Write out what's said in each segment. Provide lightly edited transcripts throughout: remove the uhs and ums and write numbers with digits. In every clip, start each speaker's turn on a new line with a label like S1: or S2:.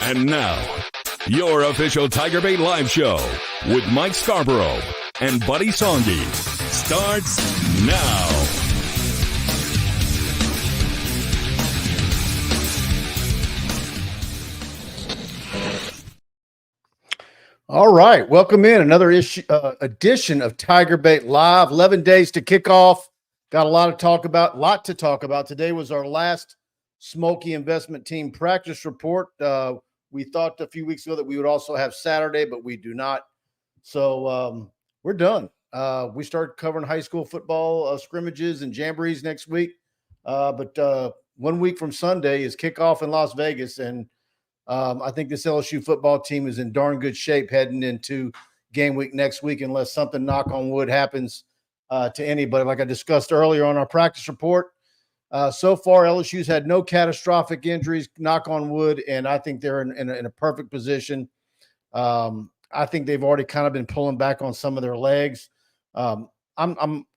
S1: And now, your official TigerBait live show with Mike Scarborough and Buddy Songy starts now.
S2: All right, welcome in another edition of TigerBait Live. 11 days to kick off. Got a lot to talk about. Today was our last Smoky Investment Team practice report. We thought a few weeks ago that we would also have Saturday, but we do not. So we're done. We start covering high school football scrimmages and jamborees next week. But 1 week from Sunday is kickoff in Las Vegas, and I think this LSU football team is in darn good shape heading into game week next week, unless something, knock on wood, happens to anybody. Like I discussed earlier on our practice report, so far LSU's had no catastrophic injuries, knock on wood, and I think they're in a perfect position. I think they've already kind of been pulling back on some of their legs. I'm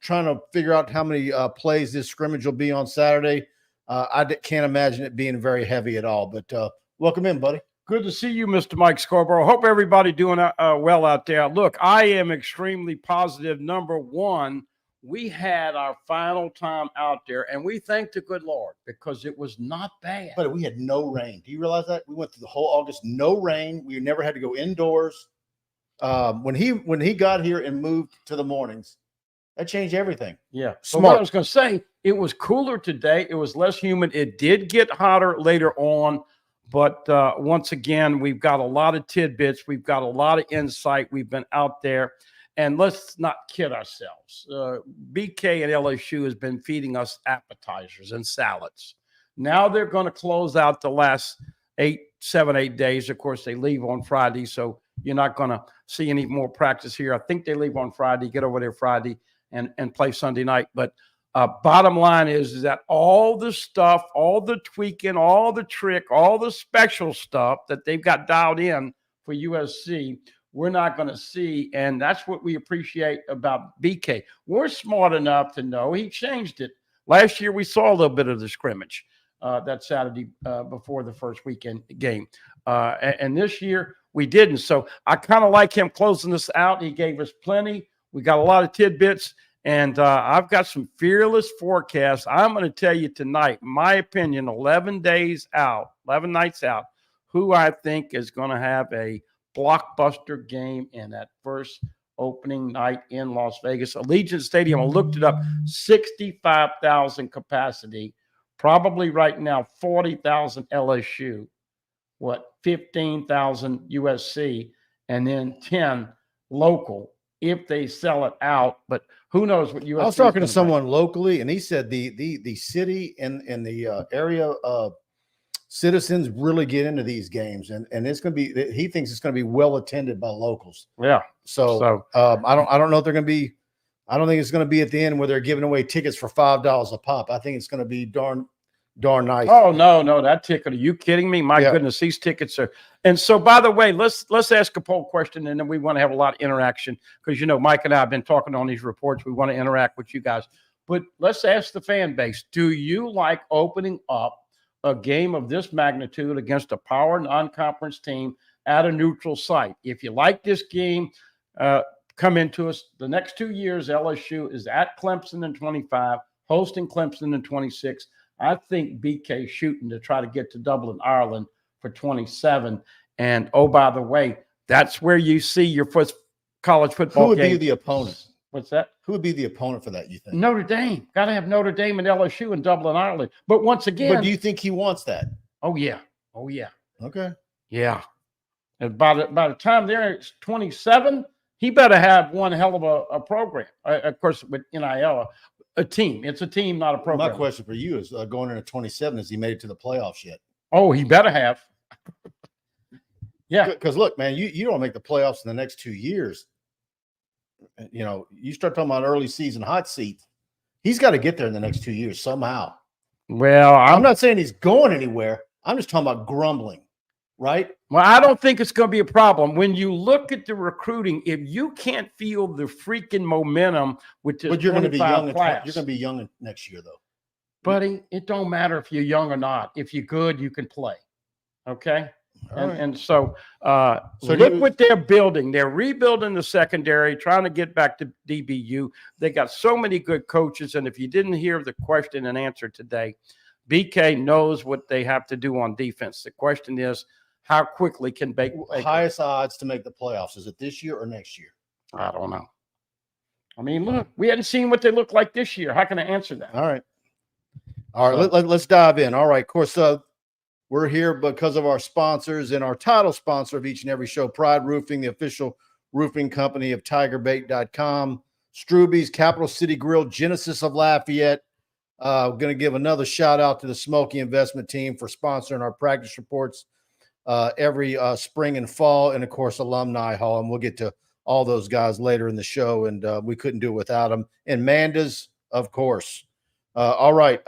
S2: trying to figure out how many plays this scrimmage will be on Saturday. I can't imagine it being very heavy at all, but welcome in, buddy.
S3: Good to see you, Mr. Mike Scarborough. Hope everybody doing well out there. Look, I am extremely positive. Number one, we had our final time out there, and we thank the good Lord because it was not bad.
S2: But we had no rain. Do you realize that? We went through the whole August, no rain. We never had to go indoors. When he got here and moved to the mornings, that changed everything.
S3: Yeah.
S2: Smart.
S3: So what I was going to say, it was cooler today. It was less humid. It did get hotter later on. But once again, we've got a lot of tidbits. We've got a lot of insight. We've been out there. And let's not kid ourselves. BK and LSU has been feeding us appetizers and salads. Now they're going to close out the last 7, 8 days. Of course, they leave on Friday, so you're not going to see any more practice here. I think they leave on Friday, get over there Friday, and play Sunday night. But bottom line is that all the stuff, all the tweaking, all the trick, all the special stuff that they've got dialed in for USC, we're not going to see. And that's what we appreciate about BK. We're smart enough to know he changed it. Last year, we saw a little bit of the scrimmage that Saturday before the first weekend game. And this year, we didn't. So I kind of like him closing this out. He gave us plenty. We got a lot of tidbits. And I've got some fearless forecasts. I'm going to tell you tonight, my opinion, 11 nights out, who I think is going to have a blockbuster game in that first opening night in Las Vegas. Allegiant Stadium, I looked it up, 65,000 capacity, probably right now 40,000 LSU, 15,000 USC, and then 10 local if they sell it out. But who knows what USC.
S2: I was talking to someone locally, and he said the city and the area citizens really get into these games, and it's going to be. He thinks it's going to be well attended by locals.
S3: Yeah.
S2: So I don't know if they're going to be. I don't think it's going to be at the end where they're giving away tickets for $5 a pop. I think it's going to be darn nice.
S3: Oh no, that ticket. Are you kidding me? My goodness, these tickets are. And so, by the way, let's ask a poll question, and then we want to have a lot of interaction because Mike and I have been talking on these reports. We want to interact with you guys, but let's ask the fan base: do you like opening up a game of this magnitude against a power non-conference team at a neutral site? If you like this game, come into us. The next 2 years, LSU is at Clemson in 25, hosting Clemson in 26. I think BK shooting to try to get to Dublin, Ireland for 27. And, oh, by the way, that's where you see your first college football game.
S2: Who would be the opponent?
S3: What's that?
S2: Who would be the opponent for that, you think?
S3: Notre Dame. Got to have Notre Dame and LSU in Dublin, Ireland. But once again.
S2: But do you think he wants that?
S3: Oh, yeah.
S2: Okay.
S3: Yeah. And by the time they're 27, he better have one hell of a program. Of course, with NIL, a team. It's a team, not a program.
S2: My question for you is going into 27, has he made it to the playoffs yet?
S3: Oh, he better have. Yeah.
S2: Because, look, man, you don't make the playoffs in the next 2 years. You start talking about early season hot seat. He's got to get there in the next 2 years somehow.
S3: Well,
S2: I'm not saying he's going anywhere. I'm just talking about grumbling, right?
S3: Well, I don't think it's going to be a problem. When you look at the recruiting, if you can't feel the freaking momentum with this,
S2: but you're going to be young.
S3: Class,
S2: you're going to be young next year, though.
S3: Buddy, it don't matter if you're young or not. If you're good, you can play. Okay? And so,
S2: So
S3: look what they're building. They're rebuilding the secondary, trying to get back to DBU. They got so many good coaches. And if you didn't hear the question and answer today, BK knows what they have to do on defense. The question is, how quickly can Baker?
S2: Highest odds to make the playoffs, is it this year or next year?
S3: I don't know. I mean, look, we hadn't seen what they look like this year. How can I answer that?
S2: All right. Let's dive in. All right. Of course, we're here because of our sponsors and our title sponsor of each and every show, Pride Roofing, the official roofing company of TigerBait.com, Stroube's, Capital City Grill, Genesis of Lafayette. Going to give another shout out to the Smoky Investment Team for sponsoring our practice reports every spring and fall, and of course, Alumni Hall. And we'll get to all those guys later in the show, and we couldn't do it without them. And Manda's, of course. All right.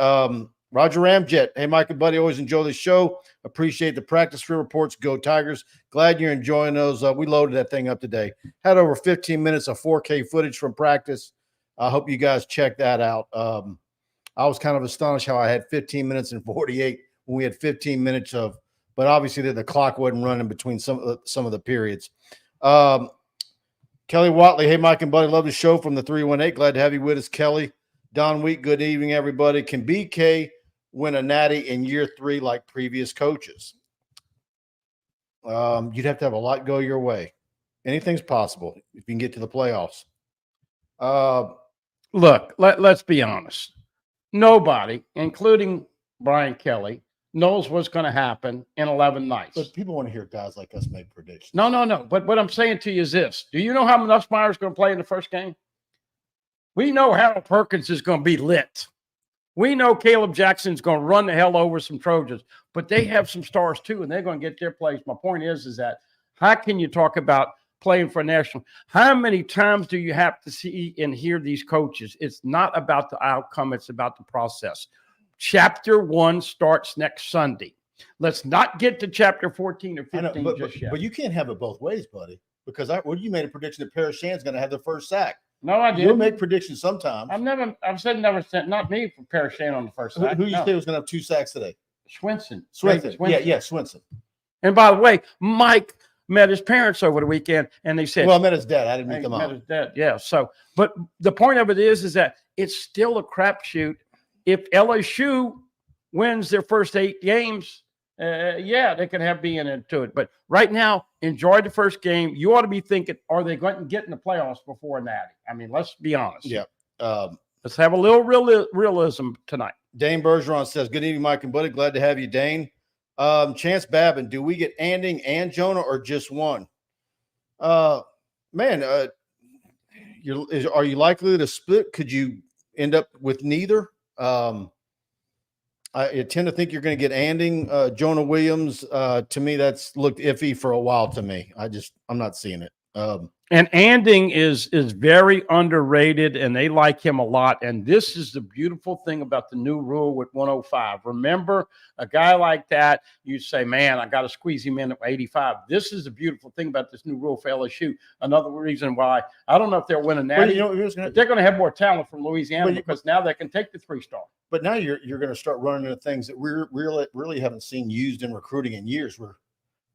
S2: Roger Ramjet. Hey, Mike and Buddy, always enjoy the show. Appreciate the practice field reports. Go Tigers. Glad you're enjoying those. We loaded that thing up today. Had over 15 minutes of 4K footage from practice. I hope you guys check that out. I was kind of astonished how I had 15 minutes and 48 when we had 15 minutes of, but obviously the clock wasn't running between some of the periods. Kelly Watley. Hey, Mike and Buddy, love the show from the 318. Glad to have you with us, Kelly. Don Week, good evening, everybody. Can BK win a natty in year 3 like previous coaches? You'd have to have a lot go your way. Anything's possible if you can get to the playoffs.
S3: Look, let's be honest. Nobody, including Brian Kelly, knows what's going to happen in 11 nights.
S2: But people want to hear guys like us make predictions.
S3: No. But what I'm saying to you is this. Do you know how Nussmeier's going to play in the first game? We know Harold Perkins is going to be lit. We know Caleb Jackson's going to run the hell over some Trojans, but they have some stars too, and they're going to get their plays. My point is that how can you talk about playing for a national? How many times do you have to see and hear these coaches? It's not about the outcome. It's about the process. Chapter 1 starts next Sunday. Let's not get to chapter 14 or 15 just yet.
S2: But you can't have it both ways, buddy, because you made a prediction that Parrish Shan's going to have the first sack.
S3: No, I didn't.
S2: You'll make predictions sometimes.
S3: I've said never said, not me for Parrish Shan on the first sack.
S2: Who you say was going to have 2 sacks today?
S3: Swinson.
S2: Yeah, Swinson.
S3: And by the way, Mike met his parents over the weekend, and they said,
S2: well, I met his dad. I didn't meet them all.
S3: Met his dad, yeah. So, but the point of it is that it's still a crapshoot. If LSU wins their first 8 games, they can be into it. But right now, enjoy the first game. You ought to be thinking, are they going to get in the playoffs before natty? I mean, let's be honest.
S2: Yeah.
S3: Let's have a little realism tonight.
S2: Dane Bergeron says, good evening, Mike and Buddy. Glad to have you, Dane. Chance Babin, do we get Anding and Jonah or just one? Are you likely to split? Could you end up with neither? I tend to think you're going to get Anding, Jonah Williams. To me, that's looked iffy for a while to me. I'm not seeing it.
S3: And Anding is very underrated, and they like him a lot. And this is the beautiful thing about the new rule with 105. Remember, a guy like that, you say, man, I got to squeeze him in at 85. This is the beautiful thing about this new rule for LSU. Another reason why I don't know if they'll win a natty. They're going to have more talent from Louisiana because now they can take the 3-star.
S2: But now you're going to start running into things that we really haven't seen used in recruiting in years, where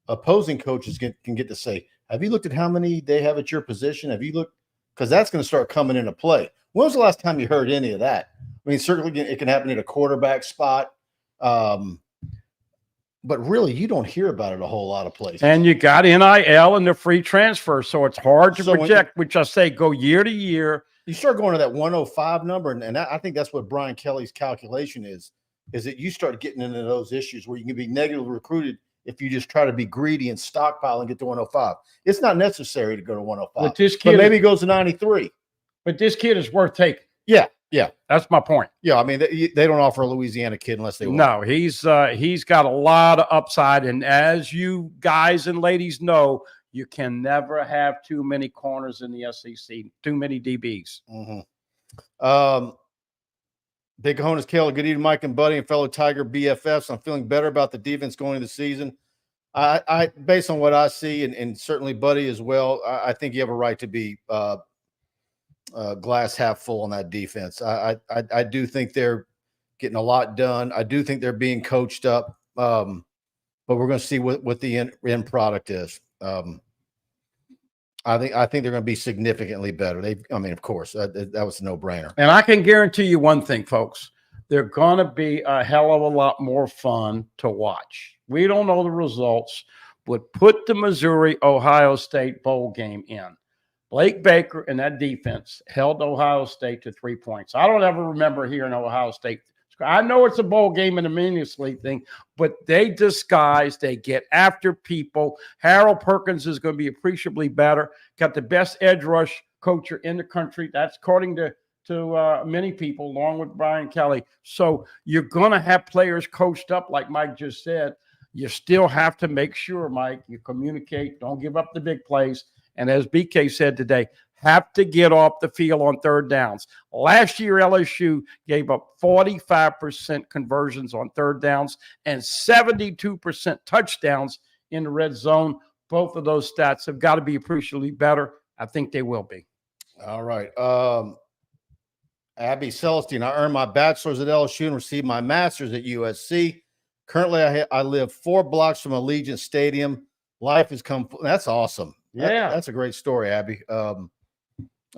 S2: opposing coaches can get to say, have you looked at how many they have at your position? Have you looked? Because that's going to start coming into play. When was the last time you heard any of that? I mean, certainly it can happen at a quarterback spot. But really, you don't hear about it a whole lot of places.
S3: And you got NIL and the free transfer. So it's hard to project, which I say go year to year.
S2: You start going to that 105 number, and I think that's what Brian Kelly's calculation is that you start getting into those issues where you can be negatively recruited if you just try to be greedy and stockpile and get to 105. It's not necessary to go to 105. But maybe it goes to 93.
S3: But this kid is worth taking.
S2: Yeah.
S3: That's my point.
S2: Yeah, I mean, they don't offer a Louisiana kid unless they want.
S3: No, he's got a lot of upside. And as you guys and ladies know, you can never have too many corners in the SEC, too many DBs.
S2: Mm-hmm. Big Cojones Kale, good evening, Mike and Buddy and fellow Tiger BFFs. I'm feeling better about the defense going into the season. I based on what I see, and certainly Buddy as well, I think you have a right to be glass half full on that defense. I do think they're getting a lot done. I do think they're being coached up. but we're going to see what the end product is. I think they're going to be significantly better. Of course, that was a no-brainer.
S3: And I can guarantee you one thing, folks. They're going to be a hell of a lot more fun to watch. We don't know the results, but put the Missouri-Ohio State bowl game in. Blake Baker and that defense held Ohio State to 3 points. I don't ever remember hearing Ohio State. I know it's a bowl game and a Meaningless League thing, but they disguise, they get after people. Harold Perkins is going to be appreciably better. Got the best edge rush coacher in the country. That's according to many people, along with Brian Kelly. So you're going to have players coached up, like Mike just said. You still have to make sure, Mike, you communicate. Don't give up the big plays. And as BK said today, have to get off the field on third downs. Last year, LSU gave up 45% conversions on third downs and 72% touchdowns in the red zone. Both of those stats have got to be appreciably better. I think they will be.
S2: All right. Abby Celestine, I earned my bachelor's at LSU and received my master's at USC. Currently, I live 4 blocks from Allegiant Stadium. Life has come. That's awesome.
S3: Yeah.
S2: That's a great story, Abby.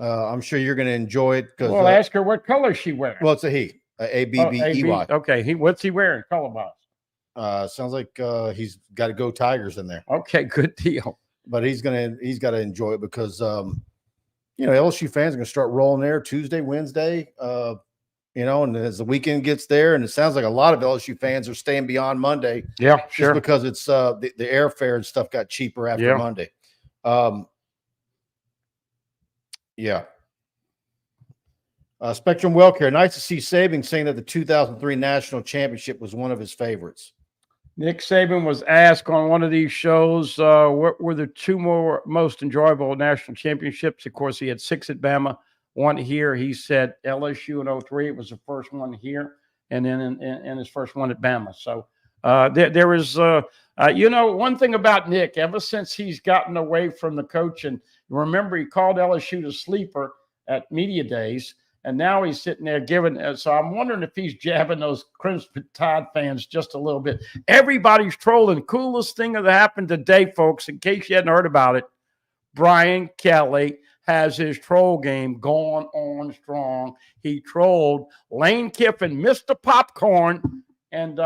S2: I'm sure you're going to enjoy it.
S3: Well, ask her what color she wearing.
S2: Well, it's a he. A-B-B-E-Y.
S3: Okay. What's he wearing color-wise?
S2: Sounds like he's got to go Tigers in there.
S3: Okay, good deal.
S2: But he's got to enjoy it because LSU fans are going to start rolling there Tuesday, Wednesday. And as the weekend gets there, and it sounds like a lot of LSU fans are staying beyond Monday.
S3: Yeah,
S2: sure. Just because it's the airfare and stuff got cheaper after Monday. Yeah. Spectrum Wellcare. Nice to see Saban saying that the 2003 national championship was one of his favorites.
S3: Nick Saban was asked on one of these shows, what were the 2 most enjoyable national championships? Of course, he had 6 at Bama, 1 here. He said LSU in 03. It was the first one here, and then in his first one at Bama. So there is, one thing about Nick, ever since he's gotten away from the coach, and remember, he called LSU the sleeper at media days, and now he's sitting there giving. So I'm wondering if he's jabbing those Crimson Tide fans just a little bit. Everybody's trolling. Coolest thing that happened today, folks, in case you hadn't heard about it, Brian Kelly has his troll game going on strong. He trolled Lane Kiffin, Mr. Popcorn, and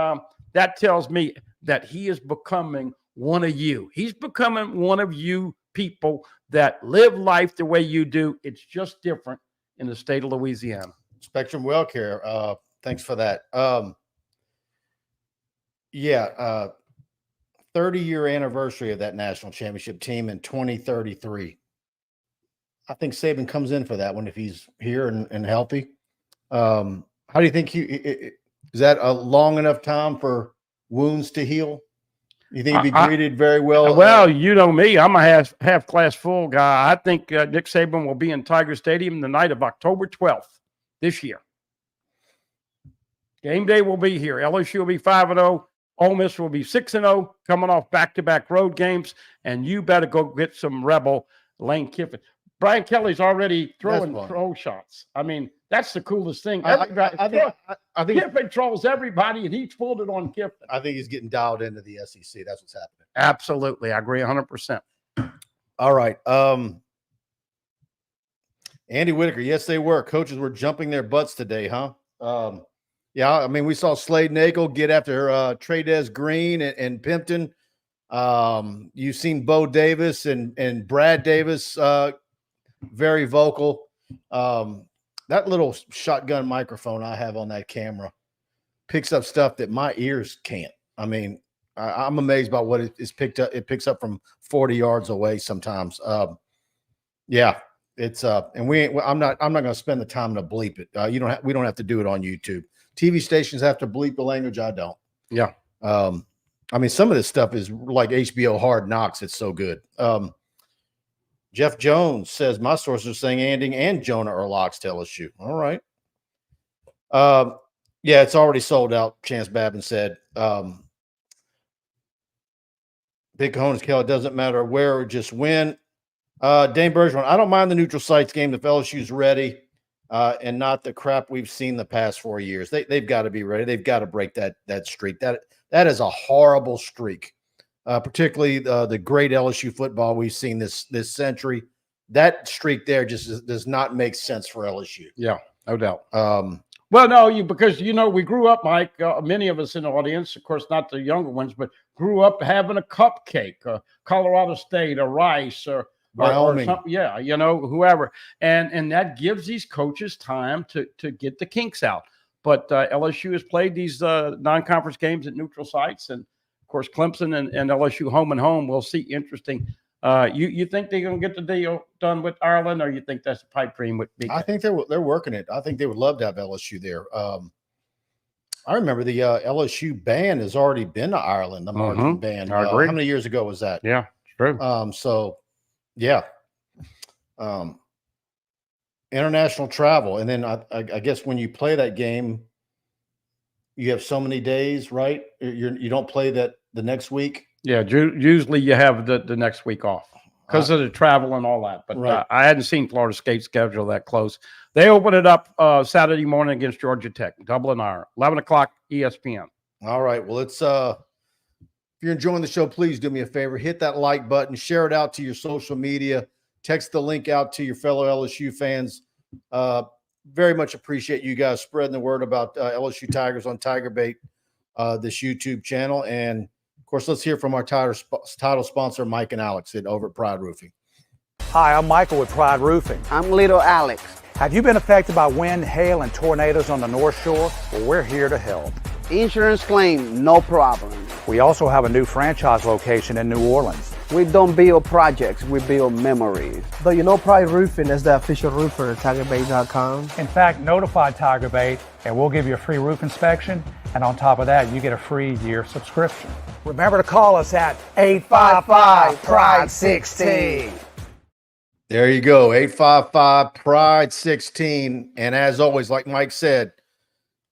S3: that tells me that he is becoming one of you. He's becoming one of you people that live life the way you do. It's just different in the state of Louisiana.
S2: Spectrum Wellcare. Thanks for that. 30-year anniversary of that national championship team in 2033. I think Saban comes in for that one if he's here and healthy. How do you think is that a long enough time for wounds to heal? You think he'd be greeted very well?
S3: Well, you know me. I'm a half class full guy. I think Nick Saban will be in Tiger Stadium the night of October 12th this year. Game day will be here. LSU will be 5-0. Ole Miss will be 6-0, coming off back-to-back road games. And you better go get some Rebel Lane Kiffin. Brian Kelly's already throwing troll shots. I mean, that's the coolest thing. I think Kiffin trolls everybody, and he pulled it on Kiffin.
S2: I think he's getting dialed into the SEC. That's what's happening.
S3: Absolutely. I agree 100%.
S2: All right. Andy Whitaker. Yes, they were. Coaches were jumping their butts today, huh? Yeah, I mean, we saw Slade Nagel get after Trey'Dez Green and Pimpton. You've seen Bo Davis and Brad Davis very vocal. That little shotgun microphone I have on that camera picks up stuff that my ears can't. I mean, I'm amazed by what it's picked up. It picks up from 40 yards away sometimes. Yeah, it's and I'm not going to spend the time to bleep it. We don't have to do it on YouTube. TV stations have to bleep the language. I don't.
S3: Yeah.
S2: I mean, some of this stuff is like HBO Hard Knocks. It's so good. Jeff Jones says, my sources are saying Anding and Jonah are locks to LSU. All right. Yeah, it's already sold out, Chance Babin said. Big Cojones, Kelly, it doesn't matter where or just when. Dane Bergeron, I don't mind the neutral sites game if LSU's ready. and not the crap we've seen the past 4 years. They've got to be ready. They've got to break that streak. That is a horrible streak, particularly the great LSU football we've seen this century. That streak there just does not make sense for LSU.
S3: Yeah, no doubt. Well, no, because we grew up, Mike. Many of us in the audience, of course, not the younger ones, but grew up having a cupcake, Colorado State, or Rice, or
S2: Wyoming.
S3: Or yeah, whoever, and that gives these coaches time to get the kinks out. But LSU has played these non-conference games at neutral sites, and of course, Clemson and LSU home and home. We'll see. Interesting. You think they're going to get the deal done with Ireland, or you think that's a pipe dream with BK?
S2: I think they're working it. I think they would love to have LSU there. I remember the LSU band has already been to Ireland. The marching band. How many years ago was that?
S3: Yeah, true.
S2: So, yeah. International travel, and then I guess when you play that game, you have so many days, right? You don't play that the next week.
S3: Yeah, usually you have the next week off because of the travel and all that. But
S2: right.
S3: I hadn't seen Florida State's schedule that close. They open it up Saturday morning against Georgia Tech, Dublin, Ireland, 11 o'clock ESPN.
S2: All right. Well, it's if you're enjoying the show, please do me a favor. Hit that like button. Share it out to your social media. Text the link out to your fellow LSU fans. Very much appreciate you guys spreading the word about LSU Tigers on TigerBait, this YouTube channel. And, of course, let's hear from our title sponsor, Mike and Alex over at Pride Roofing.
S4: Hi, I'm Michael with Pride Roofing.
S5: I'm little Alex.
S4: Have you been affected by wind, hail, and tornadoes on the North Shore? Well, we're here to help.
S5: Insurance claim, no problem.
S4: We also have a new franchise location in New Orleans.
S5: We don't build projects, we build memories.
S6: Though you know Pride Roofing is the official roofer at TigerBait.com.
S4: In fact, notify TigerBait and we'll give you a free roof inspection. And on top of that, you get a free year subscription. Remember to call us at 855-PRIDE-16.
S2: There you go, 855-PRIDE-16. And as always, like Mike said,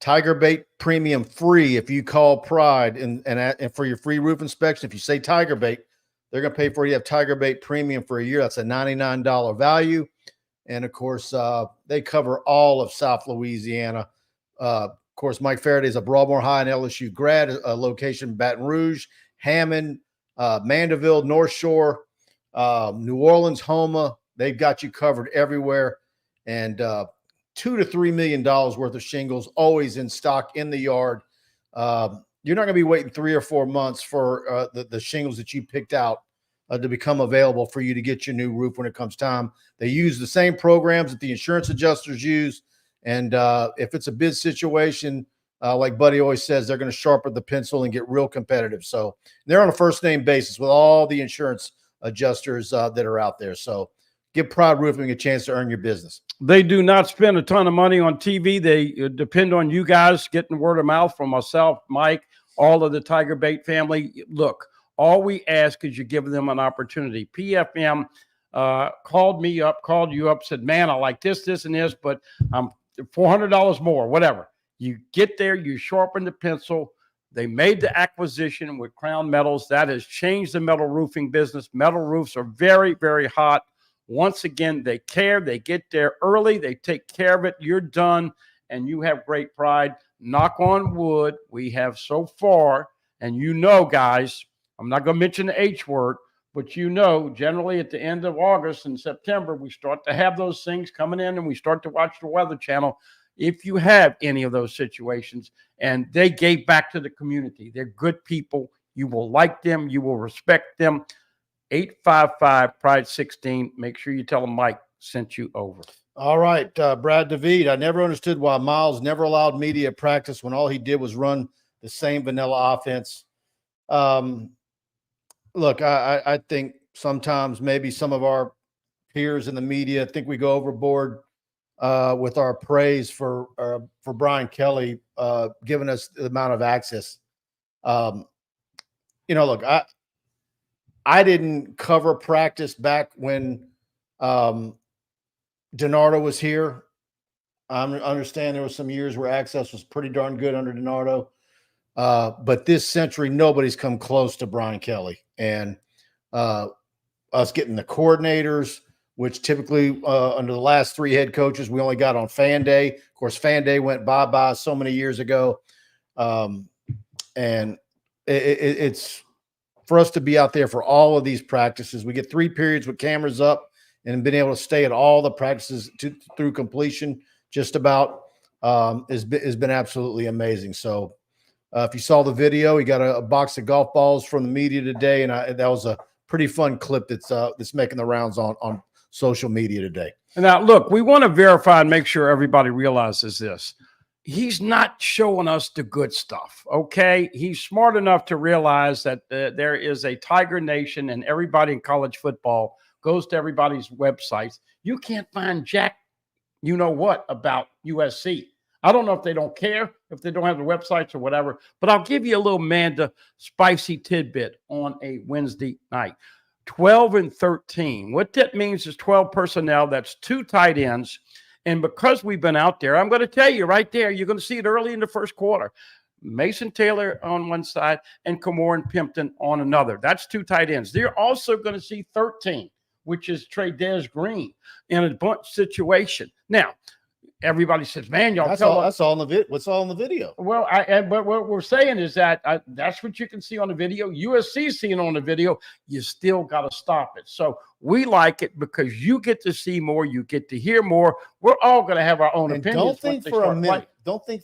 S2: TigerBait premium free if you call Pride and for your free roof inspection. If you say TigerBait, they're going to pay for you. Have TigerBait premium for a year. That's a $99 value. And, of course, they cover all of South Louisiana. Of course, Mike Faraday is a Broadmoor High and LSU grad, a location in Baton Rouge, Hammond, Mandeville, North Shore, New Orleans, Houma. They've got you covered everywhere. And $2 to $3 million worth of shingles always in stock in the yard. You're not going to be waiting 3 or 4 months for the shingles that you picked out to become available for you to get your new roof when it comes time. They use the same programs that the insurance adjusters use. And if it's a bid situation, like Buddy always says, they're going to sharpen the pencil and get real competitive. So they're on a first-name basis with all the insurance adjusters that are out there. So give Pride Roofing a chance to earn your business.
S3: They do not spend a ton of money on TV. They depend on you guys getting word of mouth from myself, Mike, all of the TigerBait family. Look, all we ask is you give them an opportunity. PFM called you up, said, man, I like this, and this, but I'm $400 more, whatever. You get there, you sharpen the pencil. They made the acquisition with Crown Metals. That has changed the metal roofing business. Metal roofs are very, very hot. Once again, they care. They get there early. They take care of it. You're done, and you have great pride. Knock on wood, we have so far, and guys, I'm not going to mention the H word, but generally at the end of August and September, we start to have those things coming in, and we start to watch the Weather Channel. If you have any of those situations, and they gave back to the community, they're good people. You will like them. You will respect them. 855-PRIDE-16. Make sure you tell them Mike sent you over.
S2: All right, Brad DeVete. I never understood why Miles never allowed media practice when all he did was run the same vanilla offense. Look, I think sometimes maybe some of our peers in the media think we go overboard with our praise for Brian Kelly giving us the amount of access. Look, I didn't cover practice back when DiNardo was here. I understand there was some years where access was pretty darn good under DiNardo. But this century, nobody's come close to Brian Kelly. And us getting the coordinators which typically under the last 3 head coaches, we only got on Fan Day. Of course, Fan Day went bye-bye so many years ago. And it's for us to be out there for all of these practices. We get 3 periods with cameras up and been able to stay at all the practices through completion just about has been absolutely amazing. So if you saw the video, he got a box of golf balls from the media today, and that was a pretty fun clip that's making the rounds on social media today.
S3: Now, look, we want to verify and make sure everybody realizes this. He's not showing us the good stuff, okay? He's smart enough to realize that there is a Tiger Nation, and everybody in college football goes to everybody's websites. You can't find jack you-know-what about USC. I don't know if they don't care, if they don't have the websites or whatever, but I'll give you a little Manda spicy tidbit on a Wednesday night. 12 and 13. What that means is 12 personnel. That's 2 tight ends. And because we've been out there, I'm going to tell you right there, you're going to see it early in the first quarter. Mason Taylor on one side and Cameron Pimpton on another. That's 2 tight ends. They're also going to see 13, which is Trey Green in a bunch situation. Now, everybody says, man, y'all
S2: that's all in the what's all in the video.
S3: Well, but what we're saying is that that's what you can see on the video. USC seeing on the video, you still got to stop it. So we like it because you get to see more, you get to hear more. We're all going to have our own opinions.
S2: Don't think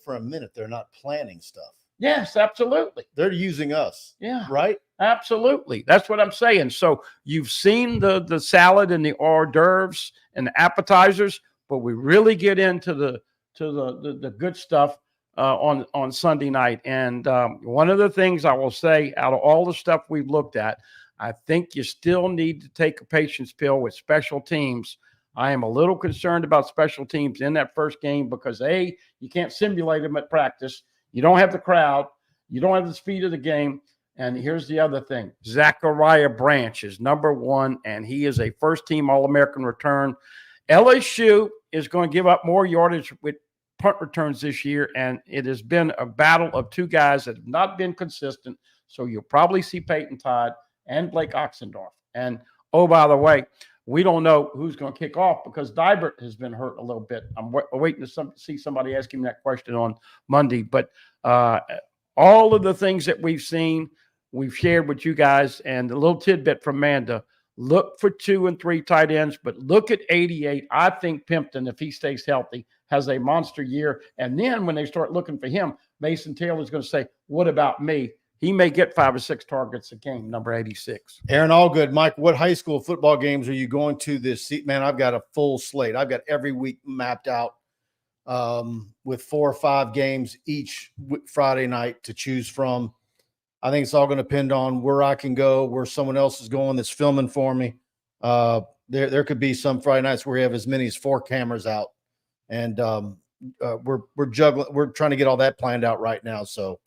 S2: for a minute they're not planning stuff.
S3: Yes, absolutely.
S2: They're using us.
S3: Yeah,
S2: right.
S3: Absolutely. That's what I'm saying. So you've seen the salad and the hors d'oeuvres and the appetizers, but we really get into the good stuff on Sunday night. And one of the things I will say, out of all the stuff we've looked at, I think you still need to take a patience pill with special teams. I am a little concerned about special teams in that first game because, A, you can't simulate them at practice. You don't have the crowd. You don't have the speed of the game. And here's the other thing. Zachariah Branch is number 1, and he is a first-team All-American return. LSU is going to give up more yardage with punt returns this year, and it has been a battle of 2 guys that have not been consistent. So you'll probably see Peyton Todd and Blake Oxendorf. And, oh, by the way, we don't know who's going to kick off because Dybert has been hurt a little bit. I'm waiting to see somebody ask him that question on Monday. But all of the things that we've seen, we've shared with you guys. And a little tidbit from Manda, look for 2 and 3 tight ends, but look at 88. I think Pimpton, if he stays healthy, has a monster year. And then when they start looking for him, Mason Taylor's going to say, what about me? He may get 5 or 6 targets a game, number 86.
S2: Aaron Allgood, Mike, what high school football games are you going to this season? Man, I've got a full slate. I've got every week mapped out with 4 or 5 games each Friday night to choose from. I think it's all going to depend on where I can go, where someone else is going that's filming for me. There could be some Friday nights where we have as many as 4 cameras out, and we're juggling. We're trying to get all that planned out right now. So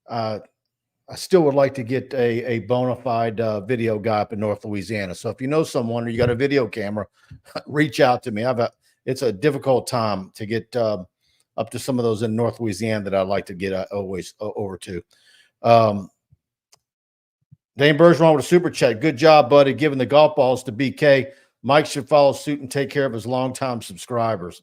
S2: I still would like to get a bona fide video guy up in North Louisiana. So if you know someone or you got a video camera, reach out to me. It's a difficult time to get up to some of those in North Louisiana that I'd like to get always over to. Dane Bergeron with a super chat. Good job, buddy, giving the golf balls to BK. Mike should follow suit and take care of his longtime subscribers.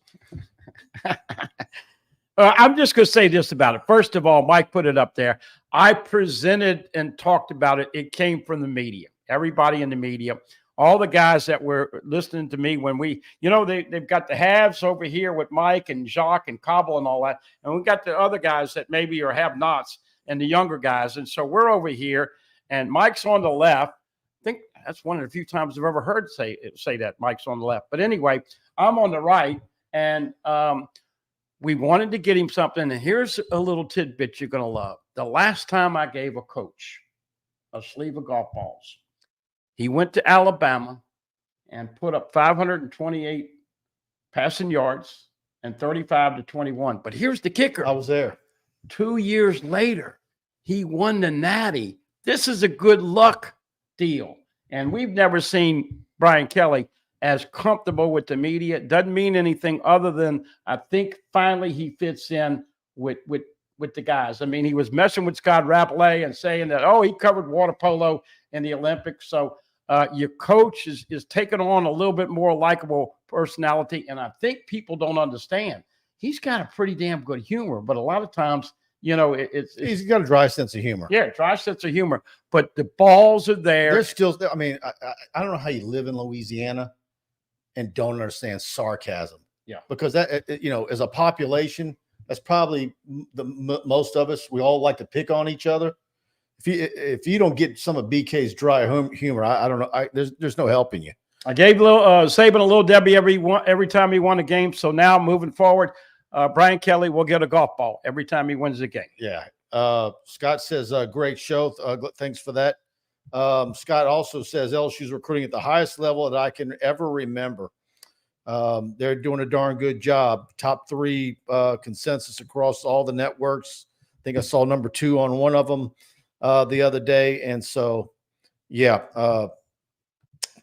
S3: I'm just going to say this about it. First of all, Mike put it up there. I presented and talked about it. It came from the media, everybody in the media, all the guys that were listening to me when we, they've got the halves over here with Mike and Jacques and Cobble and all that. And we got the other guys that maybe are have-nots and the younger guys. And so we're over here and Mike's on the left. I think that's one of the few times I've ever heard say that Mike's on the left. But anyway, I'm on the right and, we wanted to get him something, and here's a little tidbit you're going to love. The last time I gave a coach a sleeve of golf balls, he went to Alabama and put up 528 passing yards and 35-21. But here's the kicker.
S2: I was there.
S3: 2 years later, he won the Natty. This is a good luck deal. And we've never seen Brian Kelly as comfortable with the media. Doesn't mean anything other than I think finally he fits in with the guys. I mean, he was messing with Scott Rappelet and saying that, he covered water polo in the Olympics. So Your coach is taking on a little bit more likable personality, and I think people don't understand. He's got a pretty damn good humor, but a lot of times,
S2: he's got a dry sense of humor.
S3: Yeah, dry sense of humor. But the balls are there.
S2: There's still, I mean, I don't know how you live in Louisiana and don't understand sarcasm.
S3: Yeah,
S2: because that, as a population, that's probably most of us. We all like to pick on each other. If you don't get some of BK's dry humor, I don't know. There's no helping you.
S3: I gave Saban a little Debbie every time he won a game. So now moving forward, Brian Kelly will get a golf ball every time he wins a game.
S2: Yeah. Scott says, great show. Thanks for that. Scott also says LSU's recruiting at the highest level that I can ever remember. They're doing a darn good job. Top 3 consensus across all the networks. I think I saw number 2 on one of them the other day. And so, yeah.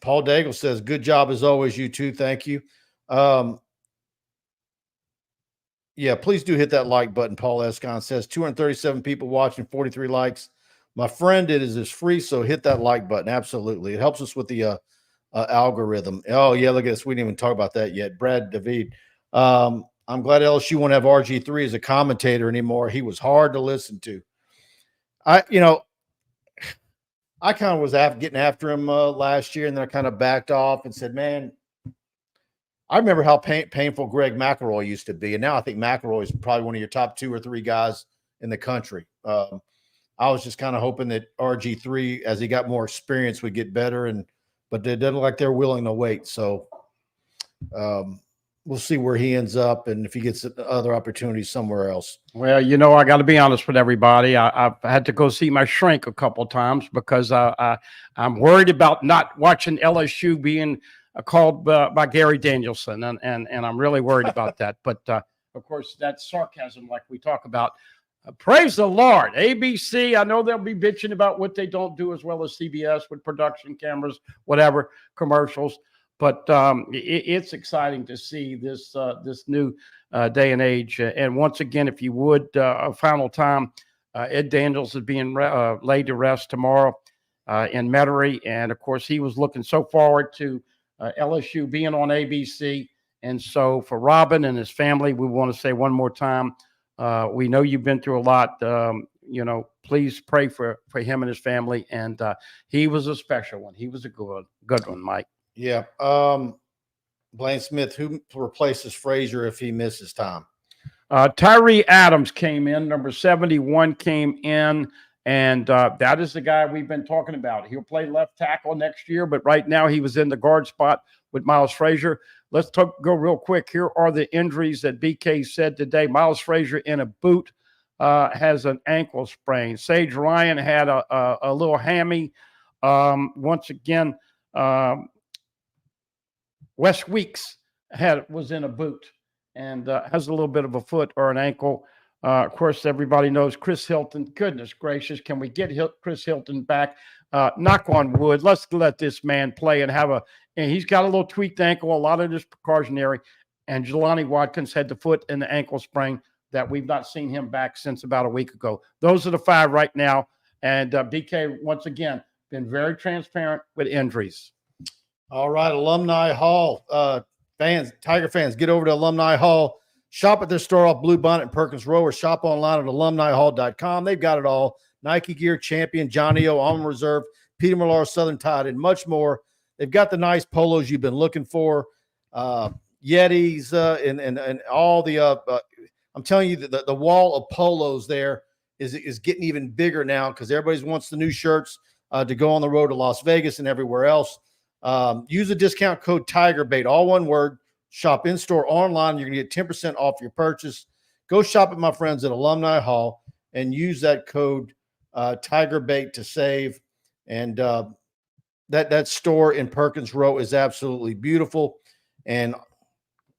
S2: Paul Daigle says, good job as always, you two. Thank you. Yeah, please do hit that like button. Paul Escon says 237 people watching, 43 likes. My friend, it is free, so hit that like button. Absolutely. It helps us with the algorithm. Oh, yeah, look at this. We didn't even talk about that yet. Brad David. I'm glad LSU won't have RG3 as a commentator anymore. He was hard to listen to. I kind of was getting after him last year, and then I kind of backed off and said, man, I remember how painful Greg McElroy used to be, and now I think McElroy is probably one of your top 2 or 3 guys in the country. I was just kind of hoping that RG3, as he got more experience, would get better, but it doesn't look like they're willing to wait. So we'll see where he ends up and if he gets other opportunities somewhere else.
S3: Well, I got to be honest with everybody. I've had to go see my shrink a couple of times because I'm worried about not watching LSU being called by Gary Danielson, and I'm really worried about that. But of course, that's sarcasm, like we talk about. Praise the Lord. ABC, I know they'll be bitching about what they don't do as well as CBS with production cameras, whatever, commercials. But it's exciting to see this new day and age. And once again, if you would, a final time, Ed Daniels is being laid to rest tomorrow in Metairie. And, of course, he was looking so forward to LSU being on ABC. And so for Robin and his family, we want to say one more time, we know you've been through a lot. Please pray for him and his family. And he was a special one. He was a good one, Mike.
S2: Yeah. Blaine Smith, who replaces Frazier if he misses time?
S3: Tyree Adams came in. Number 71 came in. And that is the guy we've been talking about. He'll play left tackle next year, but right now he was in the guard spot with Miles Frazier. Let's go real quick. Here are the injuries that BK said today. Miles Frazier in a boot has an ankle sprain. Sage Ryan had a little hammy. Once again, Wes Weeks was in a boot and has a little bit of a foot or an ankle. Of course, everybody knows Chris Hilton. Goodness gracious, can we get Chris Hilton back? Knock on wood. Let's let this man play and and he's got a little tweaked ankle. A lot of this precautionary. And Jelani Watkins had the foot and the ankle sprain that we've not seen him back since about a week ago. Those are the 5 right now. And BK, once again, been very transparent with injuries.
S2: All right, Alumni Hall Tiger fans, get over to Alumni Hall. Shop at their store off Blue Bonnet and Perkins Row, or shop online at alumnihall.com. They've got it all. Nike gear, Champion, Johnny O, Alma Reserve, Peter Millar, Southern Tide, and much more. They've got the nice polos you've been looking for, Yetis, and all the I'm telling you, the wall of polos there is getting even bigger now because everybody wants the new shirts to go on the road to Las Vegas and everywhere else. Use the discount code TigerBait, all one word. Shop in-store, online. You're going to get 10% off your purchase. Go shop at my friends at Alumni Hall and use that code TigerBait to save. And that store in Perkins Row is absolutely beautiful. And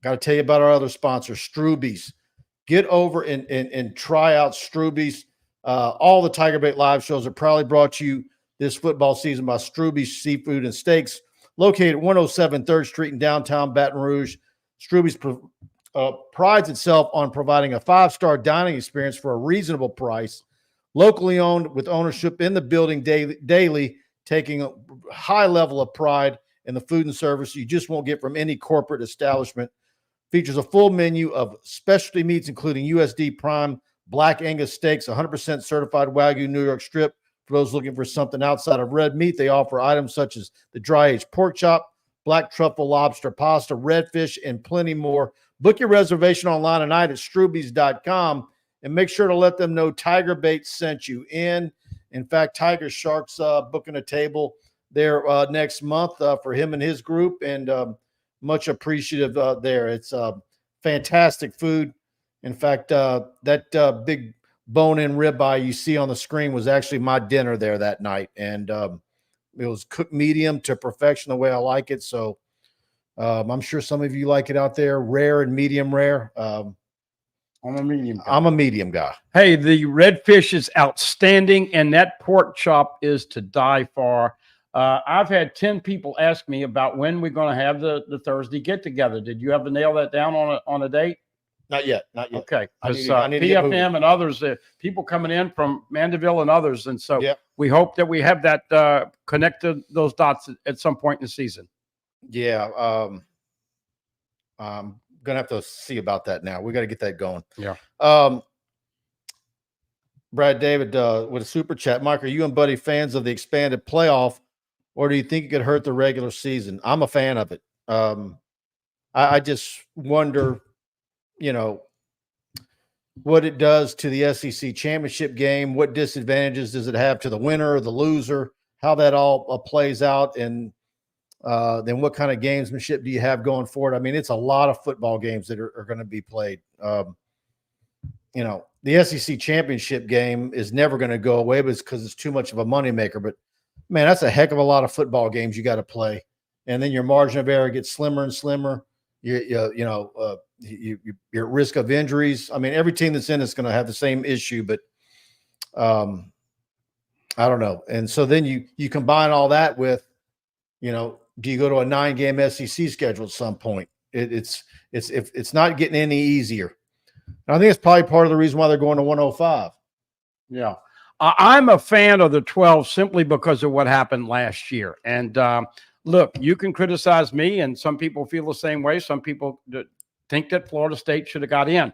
S2: got to tell you about our other sponsor, Stroube's. Get over and try out Stroube's. All the TigerBait live shows are proudly brought to you this football season by Stroube's Seafood and Steaks, located at 107 3rd Street in downtown Baton Rouge. Stroube's prides itself on providing a 5-star dining experience for a reasonable price. Locally owned with ownership in the building daily. taking a high level of pride in the food and service you just won't get from any corporate establishment. Features a full menu of specialty meats, including USD prime Black Angus steaks, 100% certified Wagyu New York strip. For those looking for something outside of red meat, they offer items such as the dry-aged pork chop, black truffle lobster pasta, redfish, and plenty more. Book your reservation online tonight at Stroubes.com and make sure to let them know TigerBait sent you in. In fact, Tiger Shark's booking a table there next month for him and his group, and much appreciative there. It's fantastic food. In fact, that big bone-in ribeye you see on the screen was actually my dinner there that night, and it was cooked medium to perfection the way I like it. So I'm sure some of you like it out there, rare and medium rare.
S3: I'm a medium guy.
S2: I'm a medium guy.
S3: Hey, the redfish is outstanding, and that pork chop is to die for. I've had 10 people ask me about when we're going to have the Thursday get-together. Did you have to nail that down on a date?
S2: Not yet. Not yet.
S3: Okay.
S2: I
S3: Because
S2: need to get moving.
S3: PFM and others, people coming in from Mandeville and others. And so
S2: Yep.
S3: we hope that we have that connected those dots at some point in the season.
S2: Yeah. I'm going to have to see about that now. We got to get that going.
S3: Yeah.
S2: Brad David with a super chat. Mike, are you and Buddy fans of the expanded playoff, or do you think it could hurt the regular season? I'm a fan of it. I just wonder, what it does to the SEC championship game. What disadvantages does it have to the winner or the loser? How that all plays out, and then what kind of gamesmanship do you have going forward? I mean, it's a lot of football games that are going to be played. The SEC championship game is never going to go away, but it's because it's too much of a moneymaker. But man, that's a heck of a lot of football games you got to play, and then your margin of error gets slimmer and slimmer. You're at risk of injuries. I mean, every team that's in is going to have the same issue, but I don't know. And so then you combine all that with, do you go to a 9-game SEC schedule at some point? It's not getting any easier. And I think it's probably part of the reason why they're going to 105.
S3: Yeah. I'm a fan of the 12 simply because of what happened last year. And look, you can criticize me, and some people feel the same way. Some people think that Florida State should have got in.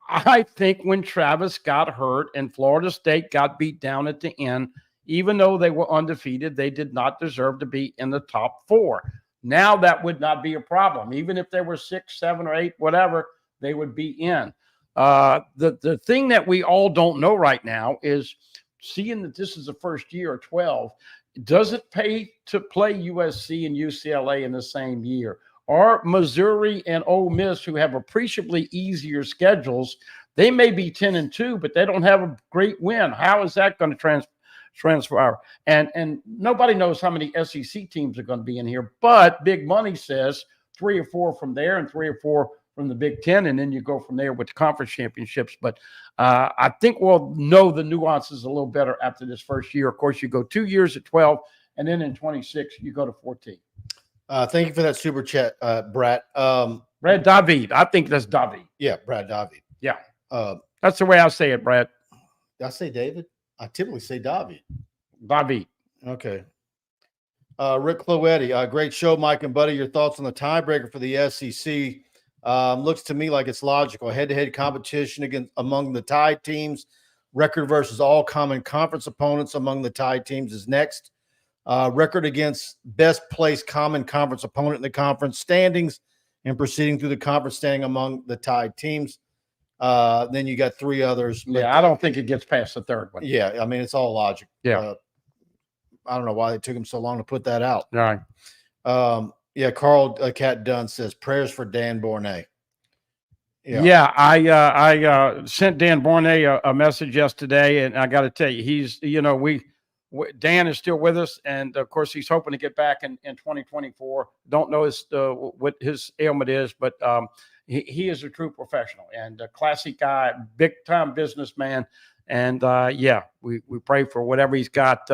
S3: I think when Travis got hurt and Florida State got beat down at the end, even though they were undefeated, they did not deserve to be in the top 4. Now that would not be a problem. Even if they were 6, 7, or 8, whatever, they would be in. The thing that we all don't know right now is, seeing that this is the first year of 12, does it pay to play USC and UCLA in the same year? Or Missouri and Ole Miss, who have appreciably easier schedules, they may be 10-2, but they don't have a great win. How is that going to transfer? And nobody knows how many SEC teams are going to be in here, but Big Money says 3 or 4 from there and 3 or 4 from the Big Ten, and then you go from there with the conference championships. But I think we'll know the nuances a little better after this first year. Of course, you go 2 years at 12, and then in 26, you go to 14.
S2: Thank you for that super chat, Brad.
S3: Brad David. I think that's David.
S2: Yeah, Brad David.
S3: Yeah. That's the way I say it, Brad.
S2: Did I say David? I typically say David.
S3: David.
S2: Okay. Rick Cloetti, great show, Mike and Buddy. Your thoughts on the tiebreaker for the SEC? Looks to me like it's logical. Head-to-head competition among the tied teams. Record versus all common conference opponents among the tied teams is next. Record against best placed common conference opponent in the conference standings, and proceeding through the conference standing among the tied teams. Then you got 3 others.
S3: But, I don't think it gets past the third one.
S2: Yeah, I mean, it's all logic.
S3: Yeah.
S2: I don't know why it took them so long to put that out.
S3: All right.
S2: Yeah, Carl Cat Dunn says prayers for Dan Bornay.
S3: Yeah, I sent Dan Bornay a message yesterday, and I got to tell you, he's Dan is still with us, and of course he's hoping to get back in 2024. Don't know what his ailment is, but he is a true professional and a classy guy, big time businessman. And we pray for whatever he's got.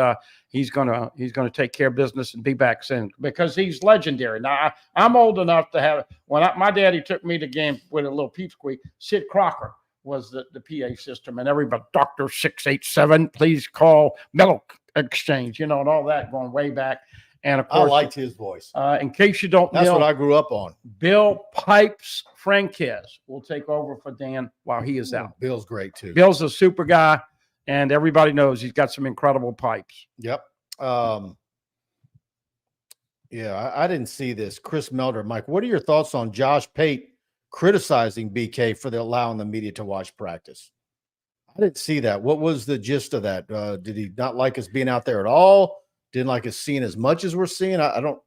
S3: He's gonna take care of business and be back soon, because he's legendary. Now I'm old enough to have, when my daddy took me to game with a little peep squeak, Sid Crocker was the PA system, and everybody, Dr. 687, please call Mellow exchange, and all that going way back. And of course,
S2: I liked his voice.
S3: In case you don't
S2: That's
S3: know,
S2: what I grew up on.
S3: Bill Pipes Franquez will take over for Dan while he is out.
S2: Bill's great too.
S3: Bill's a super guy, and everybody knows he's got some incredible pipes.
S2: Yep. Yeah, I didn't see this. Chris Melder, Mike, what are your thoughts on Josh Pate criticizing BK for allowing the media to watch practice? I didn't see that. What was the gist of that? Did he not like us being out there at all? Didn't like us seeing as much as we're seeing? I don't.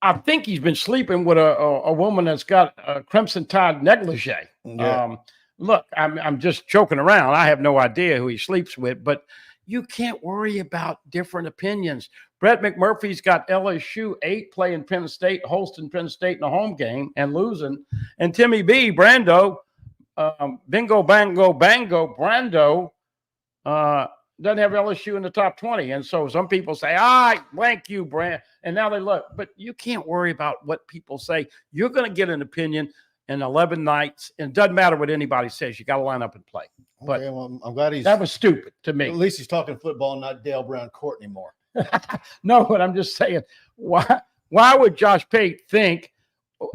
S3: I think he's been sleeping with a woman that's got a Crimson Tide negligee.
S2: Yeah.
S3: Look, I'm just joking around. I have no idea who he sleeps with, but you can't worry about different opinions. Brett McMurphy's got LSU 8 playing Penn State, hosting Penn State in a home game and losing. And Timmy B, Brando, bingo, bango, bango, Brando, doesn't have LSU in the top 20. And so some people say, blank you, Brand. And now they look. But you can't worry about what people say. You're going to get an opinion in 11 nights. And it doesn't matter what anybody says. You got to line up and play. But
S2: okay, well, I'm glad
S3: that was stupid to me.
S2: At least he's talking football, not Dale Brown Court anymore.
S3: No, but I'm just saying, why would Josh Pate think?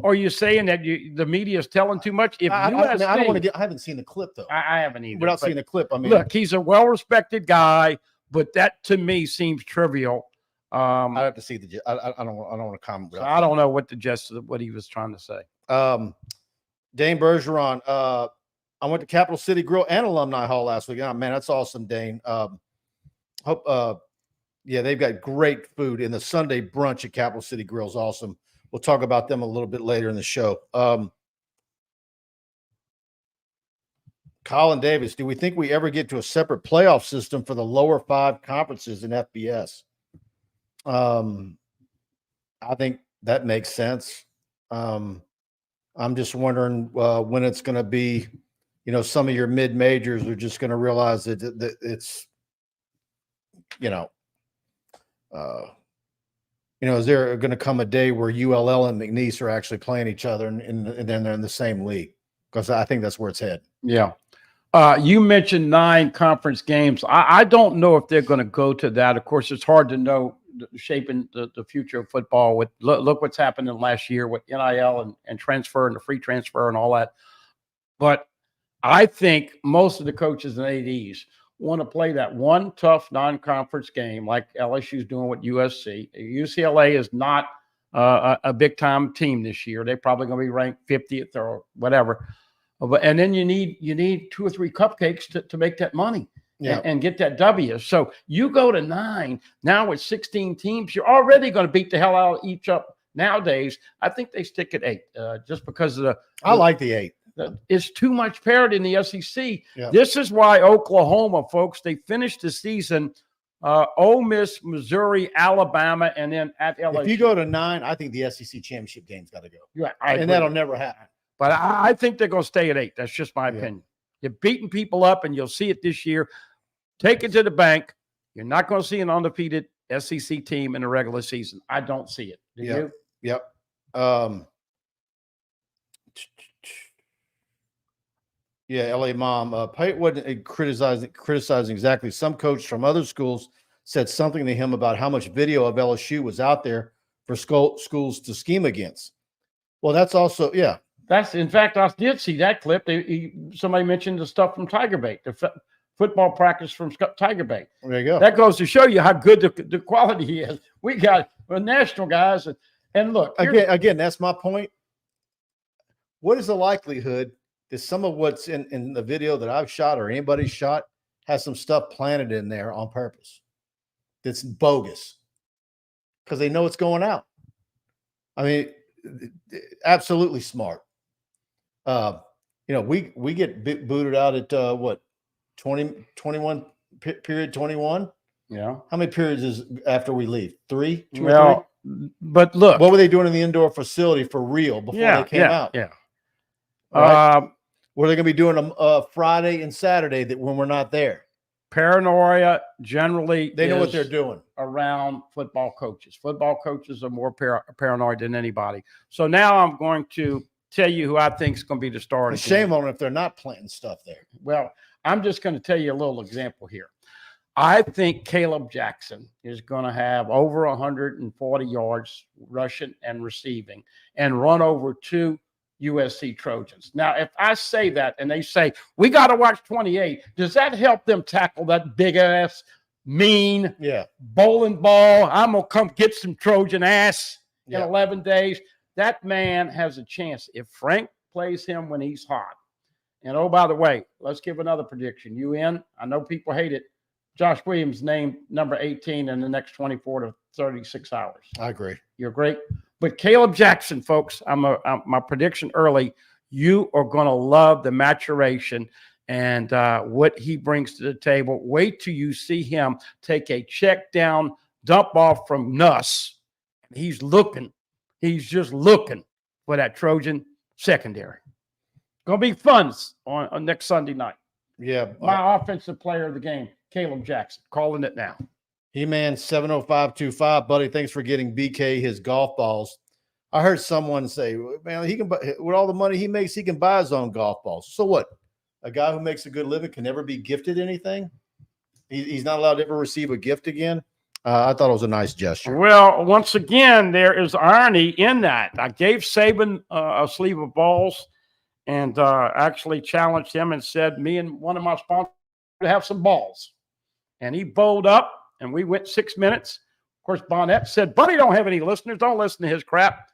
S3: Are you saying that the media is telling too much? If
S2: I don't want to get. I haven't seen the clip though.
S3: I haven't either.
S2: Without seeing the clip, I mean,
S3: look, he's a well-respected guy, but that to me seems trivial.
S2: I have to see the. I don't want to comment.
S3: So I don't know what the gist of what he was trying to say.
S2: Dane Bergeron. I went to Capital City Grill and Alumni Hall last week. Oh, man, that's awesome, Dane. Yeah, they've got great food, and the Sunday brunch at Capital City Grill is awesome. We'll talk about them a little bit later in the show. Colin Davis, do we think we ever get to a separate playoff system for the lower 5 conferences in FBS? I think that makes sense. I'm just wondering when it's going to be, some of your mid-majors are just going to realize that it's, is there going to come a day where ULL and McNeese are actually playing each other and then they're in the same league? Because I think that's where it's headed.
S3: Yeah. You mentioned 9 conference games. I don't know if they're going to go to that. Of course, it's hard to know shaping the future of football. With look what's happened in last year with NIL and transfer and the free transfer and all that. But I think most of the coaches and ADs want to play that one tough non-conference game like LSU is doing with USC. UCLA is not a big-time team this year. They're probably going to be ranked 50th or whatever. And then you need 2 or 3 cupcakes to make that money and get that W. So you go to 9. Now with 16 teams, you're already going to beat the hell out of each up nowadays. I think they stick at 8 just because of
S2: I like the 8.
S3: It's too much parity in the SEC.
S2: Yeah.
S3: This is why Oklahoma, folks, they finished the season Ole Miss, Missouri, Alabama, and then at LSU.
S2: If you go to 9, I think the SEC championship game's got to go.
S3: Yeah,
S2: and that'll never happen.
S3: But I think they're going to stay at 8. That's just my opinion. You're beating people up, and you'll see it this year. Take it to the bank. You're not going to see an undefeated SEC team in the regular season. I don't see it. Do you?
S2: Yep. Yeah, LA Mom. Pate wasn't criticizing exactly. Some coach from other schools said something to him about how much video of LSU was out there for schools to scheme against. Well, that's also,
S3: In fact, I did see that clip. Somebody mentioned the stuff from TigerBait, the football practice from TigerBait.
S2: There you go.
S3: That goes to show you how good the quality is. We got national guys. And look.
S2: Again, that's my point. What is the likelihood that some of what's in the video that I've shot or anybody's shot has some stuff planted in there on purpose that's bogus because they know it's going out? I mean, absolutely smart. We get booted out at what, 21 period 21?
S3: Yeah.
S2: How many periods is after we leave? 3? 2
S3: well,
S2: or 3?
S3: But look,
S2: what were they doing in the indoor facility for real before they came out?
S3: Yeah.
S2: Right? What are they going to be doing on Friday and Saturday when we're not there?
S3: Paranoia generally
S2: they know what they're doing
S3: around football coaches. Football coaches are more paranoid than anybody. So now I'm going to tell you who I think is going to be the star.
S2: Shame on them if they're not planting stuff there.
S3: Well, I'm just going to tell you a little example here. I think Caleb Jackson is going to have over 140 yards rushing and receiving and run over 2 USC Trojans. Now, if I say that and they say, we got to watch 28, does that help them tackle that big ass, mean bowling ball? I'm going to come get some Trojan ass in 11 days. That man has a chance if Frank plays him when he's hot. And oh, by the way, let's give another prediction. You in? I know people hate it. Josh Williams named number 18 in the next 24 to 36 hours.
S2: I agree.
S3: You're great. But Caleb Jackson, folks, my prediction early, you are going to love the maturation and what he brings to the table. Wait till you see him take a check down, dump off from Nuss. He's just looking for that Trojan secondary. Going to be fun on next Sunday night.
S2: Yeah.
S3: My offensive player of the game, Caleb Jackson, calling it now.
S2: He-Man 70525, buddy. Thanks for getting BK his golf balls. I heard someone say, man, he can buy, with all the money he makes, he can buy his own golf balls. So what? A guy who makes a good living can never be gifted anything? He's not allowed to ever receive a gift again? I thought it was a nice gesture.
S3: Well, once again, there is irony in that. I gave Saban a sleeve of balls and actually challenged him and said, me and one of my sponsors to have some balls. And he bowled up, and we went 6 minutes. Of course, Bonnet said, Buddy don't have any listeners. Don't listen to his crap.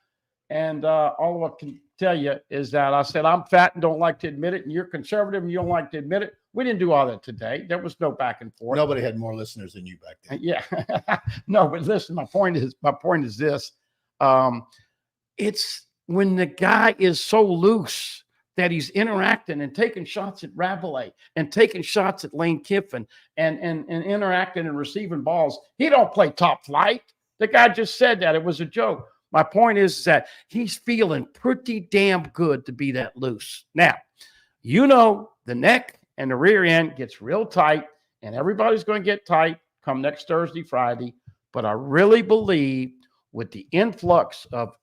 S3: And all I can tell you is that I said, I'm fat and don't like to admit it, and you're conservative and you don't like to admit it. We didn't do all that today. There was no back and forth.
S2: Nobody had more listeners than you back then.
S3: Yeah. No, but listen, my point is this. It's when the guy is so loose that he's interacting and taking shots at Rabelais and taking shots at Lane Kiffin and interacting and receiving balls. He don't play top flight. The guy just said that. It was a joke. My point is that he's feeling pretty damn good to be that loose. Now, you know, the neck and the rear end gets real tight, and everybody's going to get tight come next Thursday, Friday. But I really believe with the influx of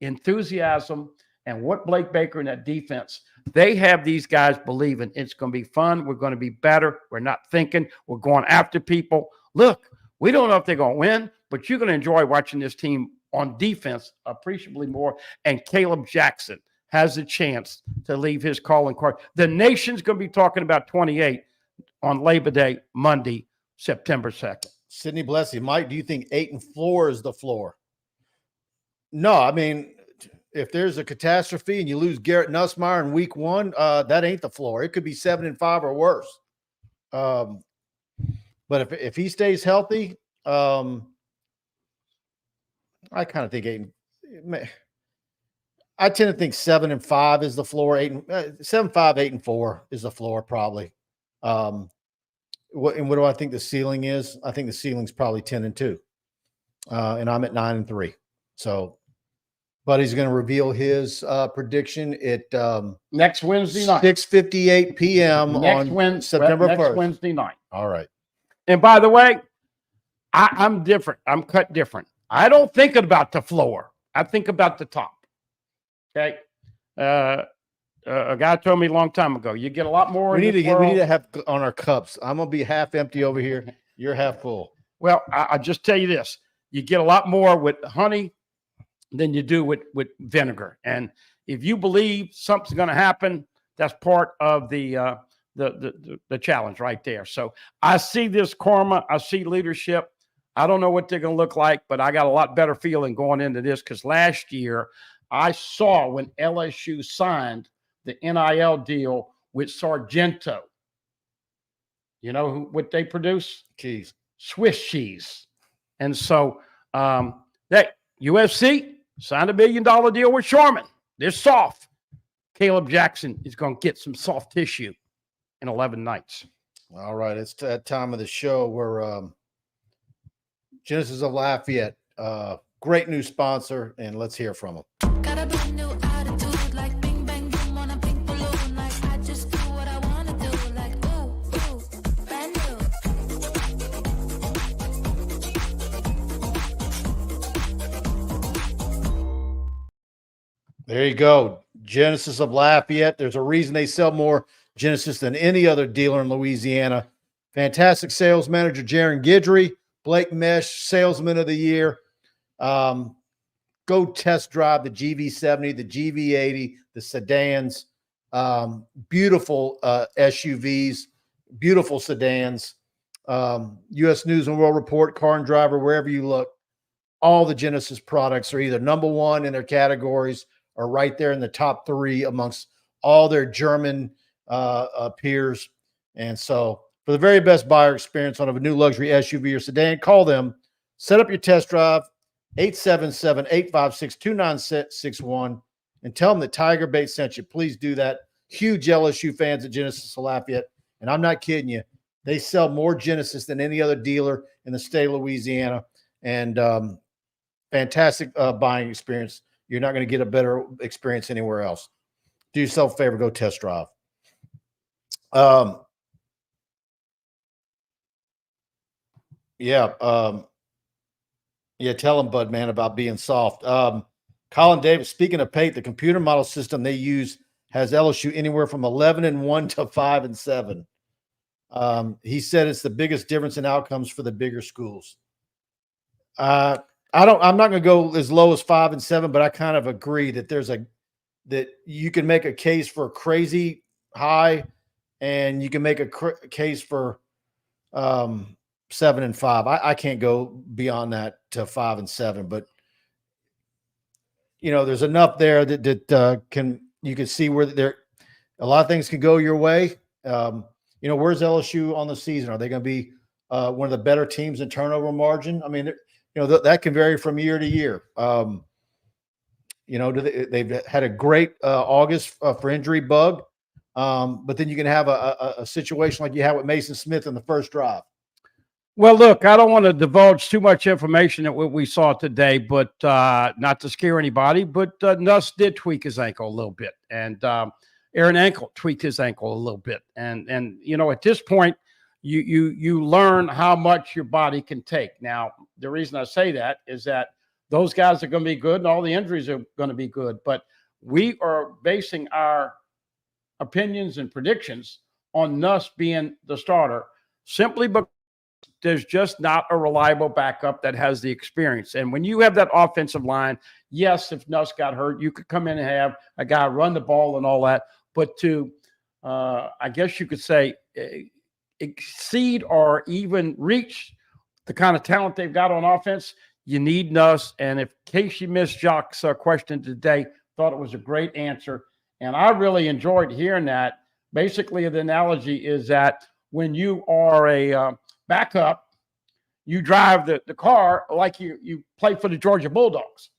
S3: enthusiasm and what Blake Baker and that defense, they have these guys believing it's going to be fun. We're going to be better. We're not thinking. We're going after people. Look, we don't know if they're going to win, but you're going to enjoy watching this team on defense appreciably more. And Caleb Jackson has a chance to leave his calling card. The nation's going to be talking about 28 on Labor Day, Monday, September 2nd.
S2: Sidney Blessy, Mike, do you think 8-4 is the floor? No, I mean, if there's a catastrophe and you lose Garrett Nussmeier in week 1, that ain't the floor. It could be 7-5 or worse. But if he stays healthy, I kind of think I tend to think 7-5 is the floor. 7-5, 8-4 is the floor probably. What do I think the ceiling is? I think the ceiling's probably 10-2, and I'm at 9-3. So, Buddy's going to reveal his prediction at
S3: next Wednesday night,
S2: 6:58 p.m. on September 1st.
S3: Next Wednesday night.
S2: All right.
S3: And by the way, I'm different. I'm cut different. I don't think about the floor. I think about the top. Okay. A guy told me a long time ago, you get a lot more.
S2: We need to have on our cups. I'm going to be half empty over here. You're half full.
S3: Well, I just tell you this. You get a lot more with honey than you do with vinegar. And if you believe something's going to happen, that's part of the challenge right there. So I see this karma. I see leadership. I don't know what they're going to look like, but I got a lot better feeling going into this because last year I saw when LSU signed the NIL deal with Sargento. You know what they produce?
S2: Cheese.
S3: Swiss cheese. And so that USC signed $1 million deal with Sharman. They're soft. Caleb Jackson is going to get some soft tissue in 11 nights.
S2: All right. It's that time of the show where Genesis of Lafayette, great new sponsor, and let's hear from them.
S7: Got a brand new attitude, like bing bang boom on a pink balloon, like I just do what I want to do, like ooh, brand new.
S2: There you go. Genesis of Lafayette. There's a reason they sell more Genesis than any other dealer in Louisiana. Fantastic sales manager, Jaron Guidry, Blake Mesh, salesman of the year. Go test drive the GV70, the GV80, the sedans, beautiful SUVs, beautiful sedans. U.S. News and World Report, Car and Driver, wherever you look, all the Genesis products are either number one in their categories or right there in the top three amongst all their German peers. And so for the very best buyer experience on a new luxury SUV or sedan, call them, set up your test drive, 877-856-2961, and tell them that TigerBait sent you. Please do that. Huge LSU fans at Genesis of Lafayette. And I'm not kidding you. They sell more Genesis than any other dealer in the state of Louisiana. And fantastic buying experience. You're not going to get a better experience anywhere else. Do yourself a favor, go test drive. Yeah, tell them, Bud, man, about being soft. Colin Davis, speaking of Pate, the computer model system they use has LSU anywhere from 11-1 to 5-7. He said it's the biggest difference in outcomes for the bigger schools. I'm not going to go as low as 5-7, but I kind of agree that that you can make a case for crazy high, and you can make a case for 7-5. I can't go beyond that to 5-7, but there's enough there that you can see where a lot of things can go your way. Where's LSU on the season? Are they going to be one of the better teams in turnover margin? I mean, that can vary from year to year. They've had a great August for injury bug, but then you can have a situation like you had with Mason Smith in the first drive.
S3: Well, look, I don't want to divulge too much information that what we saw today, but not to scare anybody, but Nuss did tweak his ankle a little bit, and Aaron Ankle tweaked his ankle a little bit. And at this point, you learn how much your body can take. Now, the reason I say that is that those guys are going to be good and all the injuries are going to be good, but we are basing our opinions and predictions on Nuss being the starter simply because there's just not a reliable backup that has the experience. And when you have that offensive line, yes, if Nuss got hurt, you could come in and have a guy run the ball and all that. But to, I guess you could say, exceed or even reach the kind of talent they've got on offense, you need Nuss. And in case you missed Jacques' question today, thought it was a great answer. And I really enjoyed hearing that. Basically, the analogy is that when you are a backup, you drive the car like you play for the Georgia Bulldogs.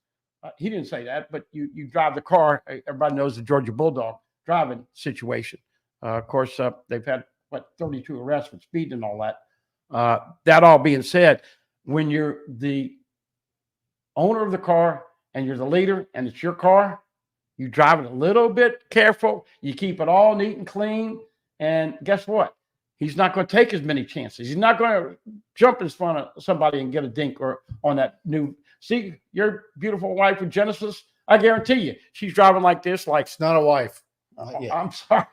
S3: He didn't say that, but you drive the car. Everybody knows the Georgia Bulldog driving situation. Of course, they've had 32 arrests for speed and all that. That all being said, when you're the owner of the car and you're the leader and it's your car, you drive it a little bit careful. You keep it all neat and clean. And guess what? He's not going to take as many chances. He's not going to jump in front of somebody and get a dink or on that new. See, your beautiful wife with Genesis, I guarantee you, she's driving like this. Like,
S2: It's not a wife.
S3: yeah. I'm sorry.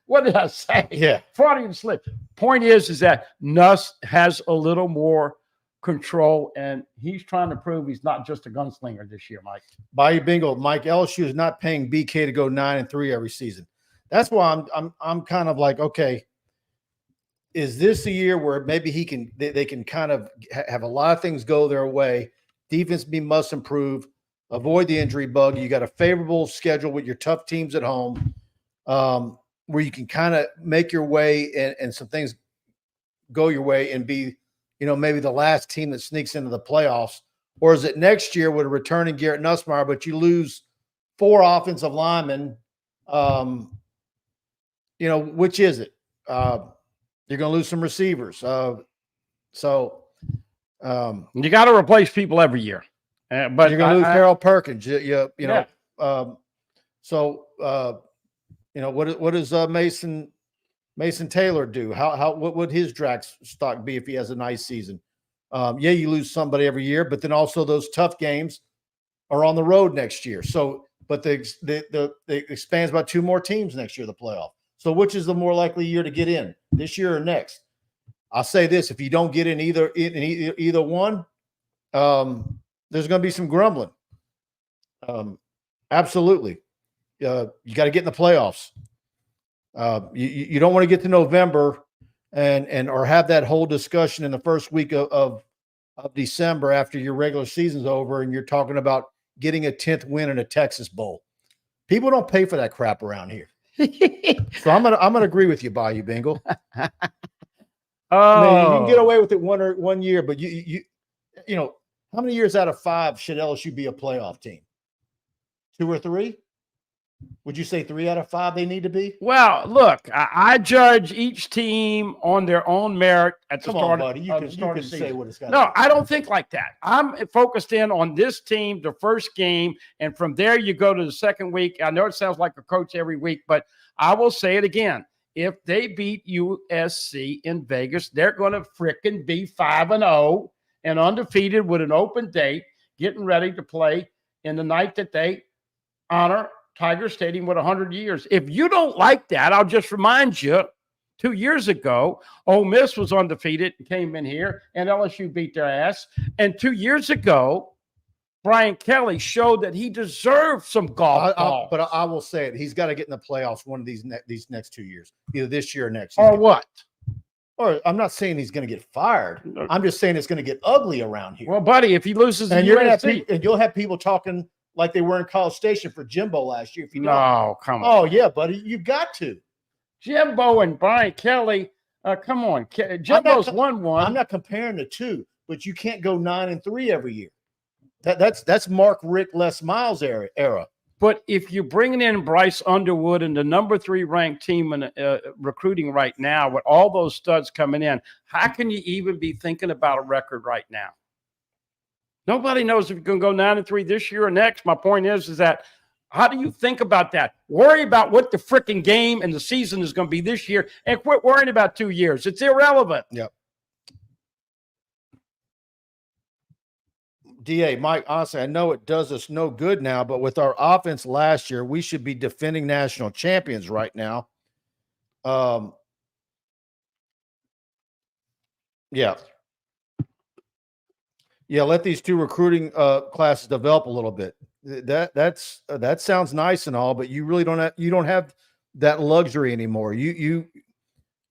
S3: What did I say?
S2: Yeah.
S3: Freudian slip. Point is that Nuss has a little more control, and he's trying to prove he's not just a gunslinger this year, Mike.
S2: Bayou Bingo, Mike, LSU is not paying BK to go 9-3 every season. That's why I'm kind of like, okay, is this a year where maybe they can kind of have a lot of things go their way? Defense must improve, avoid the injury bug. You got a favorable schedule with your tough teams at home, where you can kind of make your way and some things go your way and be, maybe the last team that sneaks into the playoffs. Or is it next year with a returning Garrett Nussmeier, but you lose 4 offensive linemen? Which is it? You're going to lose some receivers. You
S3: got to replace people every year. But
S2: you're going to lose Carol Perkins. What does Mason Taylor do? What would his draft stock be if he has a nice season? You lose somebody every year, but then also those tough games are on the road next year. So, but it expands by 2 more teams next year, the playoff. So which is the more likely year to get in, this year or next? I'll say this: if you don't get in either one, there's going to be some grumbling. Absolutely, you got to get in the playoffs. You don't want to get to November or have that whole discussion in the first week of December after your regular season's over, and you're talking about getting a 10th win in a Texas Bowl. People don't pay for that crap around here. So I'm gonna agree with you, Bayou Bengal. I mean, you can get away with it one year, but you know, how many years out of 5 should LSU be a playoff team? 2 or 3? Would you say 3 out of 5 they need to be?
S3: Well, look, I judge each team on their own merit at the start
S2: buddy. You
S3: of
S2: can
S3: the start of the
S2: say
S3: season.
S2: what it's got.
S3: No, I don't think like that. I'm focused in on this team, the first game, and from there you go to the second week. I know it sounds like a coach every week, but I will say it again. If they beat USC in Vegas, they're going to frickin' be 5-0 and undefeated with an open date, getting ready to play in the night that they honor Tiger Stadium with 100 years. If you don't like that, I'll just remind you, 2 years ago, Ole Miss was undefeated and came in here, and LSU beat their ass. And 2 years ago, Brian Kelly showed that he deserved some golf balls.
S2: But I will say it. He's got to get in the playoffs one of these next 2 years, either this year or next.
S3: Or what?
S2: Or I'm not saying he's going to get fired. I'm just saying it's going to get ugly around here.
S3: Well, buddy, if he loses,
S2: and you'll have people talking like they were in College Station for Jimbo last year. If you don't.
S3: No, come on.
S2: Oh yeah, buddy, you got to.
S3: Jimbo and Brian Kelly. Come on, Jimbo's won one.
S2: I'm not comparing the two, but you can't go 9-3 every year. That's Mark Richt, Les Miles era.
S3: But if you're bringing in Bryce Underwood and the number 3 ranked team in recruiting right now, with all those studs coming in, how can you even be thinking about a record right now? Nobody knows if you're going to go 9-3 this year or next. My point is that how do you think about that? Worry about what the freaking game and the season is going to be this year, and quit worrying about 2 years. It's irrelevant.
S2: Yep. DA, Mike, honestly, I know it does us no good now, but with our offense last year, we should be defending national champions right now. Yeah. Yeah, let these 2 recruiting classes develop a little bit. That sounds nice and all, but you really don't have that luxury anymore. You're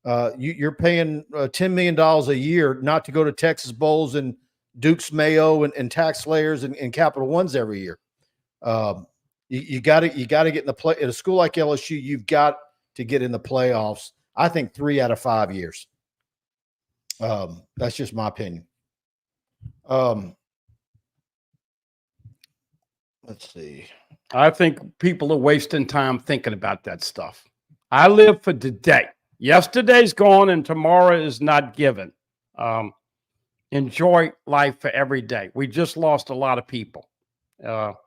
S2: paying $10 million a year not to go to Texas Bowls and Duke's Mayo and Tax Slayers and Capital Ones every year. You got to get in the play at a school like LSU. You've got to get in the playoffs. I think 3 out of 5 years. That's just my opinion. Let's see.
S3: I think people are wasting time thinking about that stuff. I live for today. Yesterday's gone and tomorrow is not given. Enjoy life for every day. We just lost a lot of people.
S2: All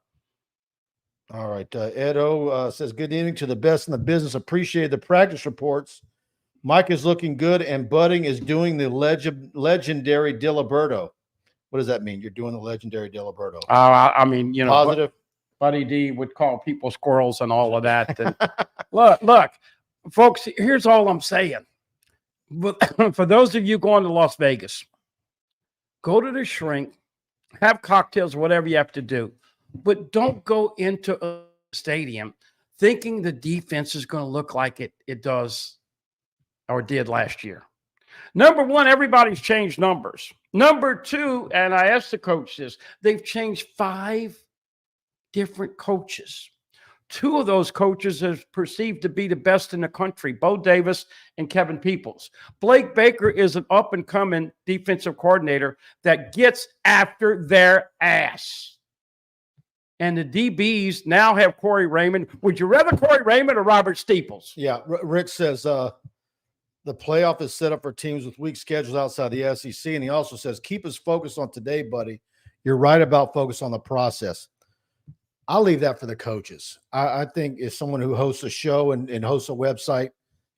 S2: right. Edo says, good evening to the best in the business. Appreciate the practice reports. Mike is looking good and Budding is doing the legendary Diliberto. What does that mean? You're doing the legendary Diliberto.
S3: I mean, you know,
S2: positive.
S3: Buddy D would call people squirrels and all of that. And look, folks, here's all I'm saying. But for those of you going to Las Vegas, go to the shrink, have cocktails, whatever you have to do, but don't go into a stadium thinking the defense is going to look like it does or did last year. Number one, everybody's changed numbers. Number two, and I asked the coach this, they've changed 5 different coaches. 2 of those coaches are perceived to be the best in the country, Bo Davis and Kevin Peoples. Blake Baker is an up-and-coming defensive coordinator that gets after their ass. And the DBs now have Corey Raymond. Would you rather Corey Raymond or Robert Steeples?
S2: Yeah, Rich says the playoff is set up for teams with weak schedules outside the SEC. And he also says, keep us focused on today, buddy. You're right about focus on the process. I'll leave that for the coaches. I think as someone who hosts a show and hosts a website,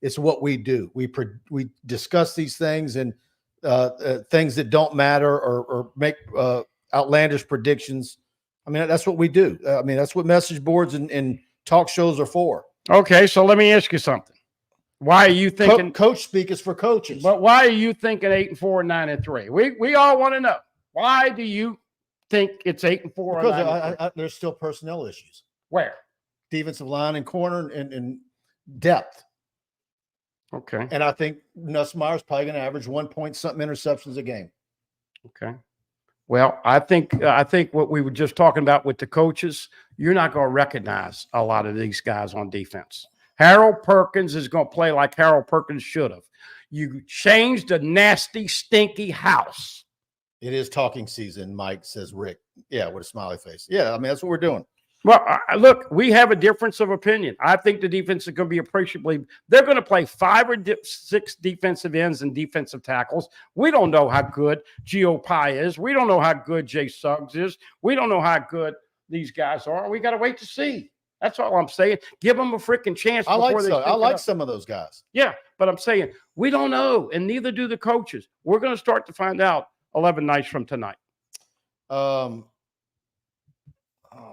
S2: it's what we do. We discuss these things and things that don't matter or make outlandish predictions. I mean, that's what we do. I mean, that's what message boards and talk shows are for.
S3: Okay, so let me ask you something. Why are you thinking
S2: coach speak is for coaches?
S3: But why are you thinking 8-4, 9-3? We all want to know. Why do you think it's 8-4 or 9-3?
S2: Because there's still personnel issues.
S3: Where?
S2: Defensive line and corner and depth.
S3: Okay.
S2: And I think Nussmeier's probably going to average 1 point something interceptions a game.
S3: Okay. Well, I think what we were just talking about with the coaches, you're not going to recognize a lot of these guys on defense. Harold Perkins is going to play like Harold Perkins should have. You changed a nasty, stinky house.
S2: It is talking season, Mike, says Rick. Yeah, with a smiley face. Yeah, I mean, that's what we're doing.
S3: Well, look, we have a difference of opinion. I think the defense is going to be appreciably. They're going to play 5 or 6 defensive ends and defensive tackles. We don't know how good Gio Pai is. We don't know how good Jay Suggs is. We don't know how good these guys are. We got to wait to see. That's all I'm saying. Give them a freaking chance.
S2: I like some of those guys.
S3: Yeah, but I'm saying we don't know, and neither do the coaches. We're going to start to find out 11 nights from tonight.
S2: All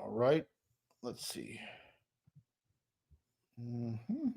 S2: right. Let's see. Mm-hmm.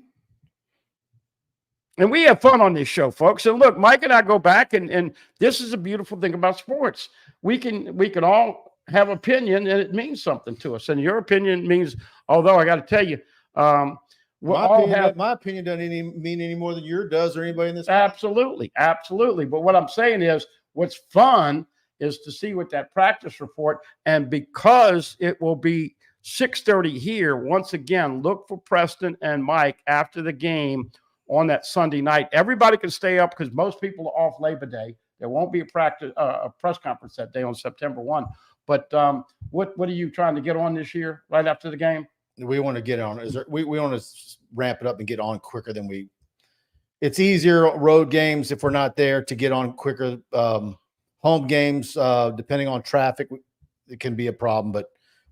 S3: And we have fun on this show, folks. And look, Mike and I go back, and this is a beautiful thing about sports. We can all have opinion, and it means something to us. And your opinion means, although I got to tell you,
S2: my opinion doesn't mean any more than yours does or anybody in this.
S3: Absolutely, absolutely. But what I'm saying is, what's fun is to see what that practice report, and because it will be 6:30 here, once again, look for Preston and Mike after the game on that Sunday night. Everybody can stay up because most people are off Labor Day. There won't be a press conference that day on September 1. But what are you trying to get on this year right after the game?
S2: We want to get on. We want to ramp it up and get on quicker than we. It's easier road games if we're not there to get on quicker. Home games, depending on traffic, it can be a problem. But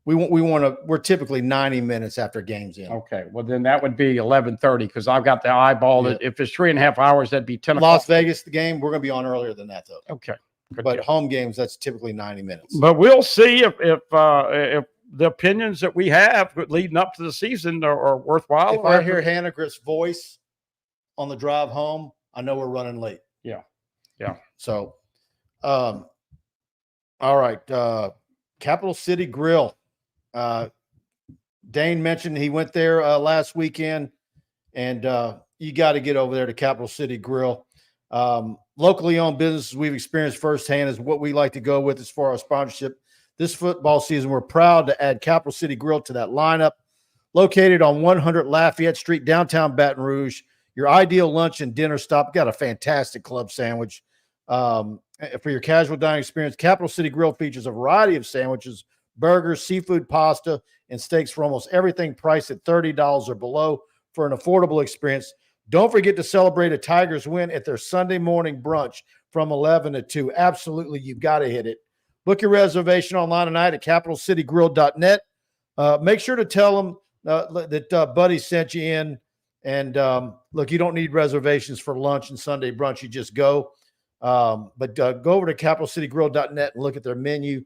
S2: we're typically 90 minutes after games in.
S3: Okay, well then that would be 11:30 because I've got the eyeball.
S2: Yeah.
S3: If it's 3.5 hours, that'd be 10 o'clock.
S2: Las Vegas, the game, we're going to be on earlier than that though.
S3: Okay, good
S2: but
S3: deal.
S2: home games, that's typically 90 minutes.
S3: But we'll see if the opinions that we have leading up to the season are worthwhile.
S2: If I hear Hannah Griff's voice on the drive home, I know we're running late.
S3: Yeah.
S2: So, all right, Capital City Grill. Dane mentioned he went there last weekend, and you got to get over there to Capital City Grill. Locally owned businesses we've experienced firsthand is what we like to go with as far as sponsorship. This football season, we're proud to add Capital City Grill to that lineup. Located on 100 Lafayette Street, downtown Baton Rouge, your ideal lunch and dinner stop. Got a fantastic club sandwich. For your casual dining experience, Capital City Grill features a variety of sandwiches, burgers, seafood, pasta, and steaks for almost everything priced at $30 or below for an affordable experience. Don't forget to celebrate a Tigers win at their Sunday morning brunch from 11 to 2. Absolutely, you've got to hit it. Book your reservation online tonight at capitalcitygrill.net. Make sure to tell them that Buddy sent you in. And look, you don't need reservations for lunch and Sunday brunch. You just go. But go over to capitalcitygrill.net and look at their menu.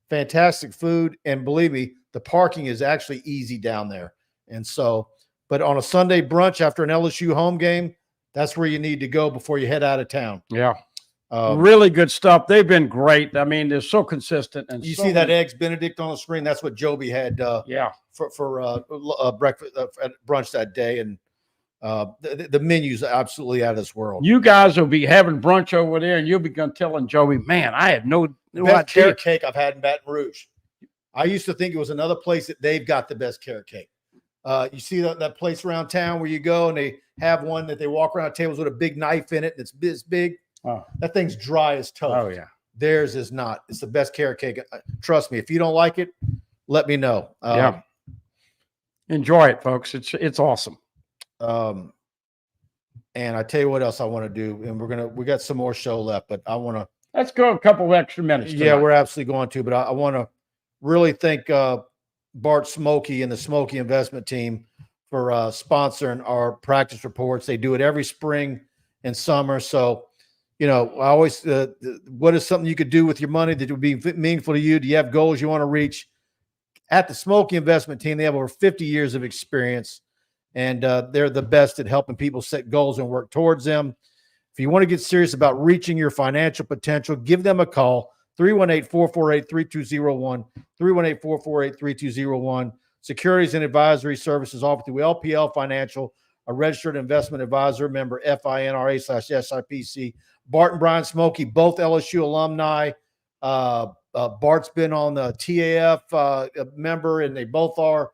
S2: Fantastic food. And believe me, the parking is actually easy down there. And so, but on a Sunday brunch after an LSU home game, that's where you need to go before you head out of town.
S3: Yeah. Really good stuff. They've been great. I mean, they're so consistent. And
S2: you see that Eggs Benedict on the screen? That's what Joby had for breakfast at brunch that day. And the menu's absolutely out of this world.
S3: You guys will be having brunch over there, and you'll be telling Joey, man, I had no
S2: best carrot cake I've had in Baton Rouge. I used to think it was another place that they've got the best carrot cake. You see that place around town where you go and they have one that they walk around tables with a big knife in it. And it's this big.
S3: Oh.
S2: That thing's dry as toast.
S3: Oh, yeah.
S2: Theirs is not. It's the best carrot cake. Trust me. If you don't like it, let me know.
S3: Yeah. Enjoy it, folks. It's awesome.
S2: And I tell you what else I want to do. And we got some more show left, but I want to.
S3: Let's go a couple of extra minutes.
S2: Yeah, we're absolutely going to. But I want to really thank Bart Smokey and the Smokey investment team for sponsoring our practice reports. They do it every spring and summer. So, I always, what is something you could do with your money that would be meaningful to you? Do you have goals you want to reach? At the Smokey investment team, they have over 50 years of experience. and they're the best at helping people set goals and work towards them. If you want to get serious about reaching your financial potential, give them a call, 318-448-3201, 318-448-3201. Securities and advisory services offered through LPL Financial, a registered investment advisor, member FINRA/SIPC. Bart and Brian Smokey, both LSU alumni. Bart's been on the TAF member, and they both are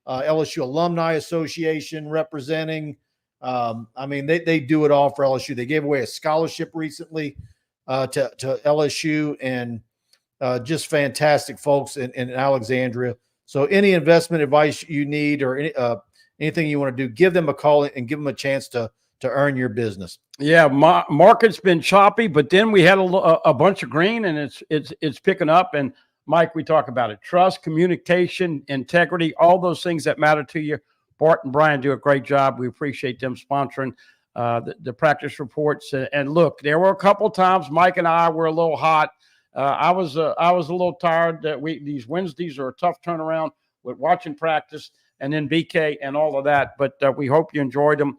S2: LSU Alumni Association representing. I mean, they do it all for LSU. They gave away a scholarship recently to LSU, and just fantastic folks in Alexandria. So any investment advice you need or anything you want to do, give them a call and give them a chance to earn your business.
S3: Yeah, market's been choppy, but then we had a bunch of green, and it's picking up. And Mike, we talk about it: trust, communication, integrity, all those things that matter to you. Bart and Brian do a great job. We appreciate them sponsoring the practice reports. And look, there were a couple times Mike and I were a little hot. I was a little tired. These Wednesdays are a tough turnaround with watching practice and then BK and all of that. But we hope you enjoyed them.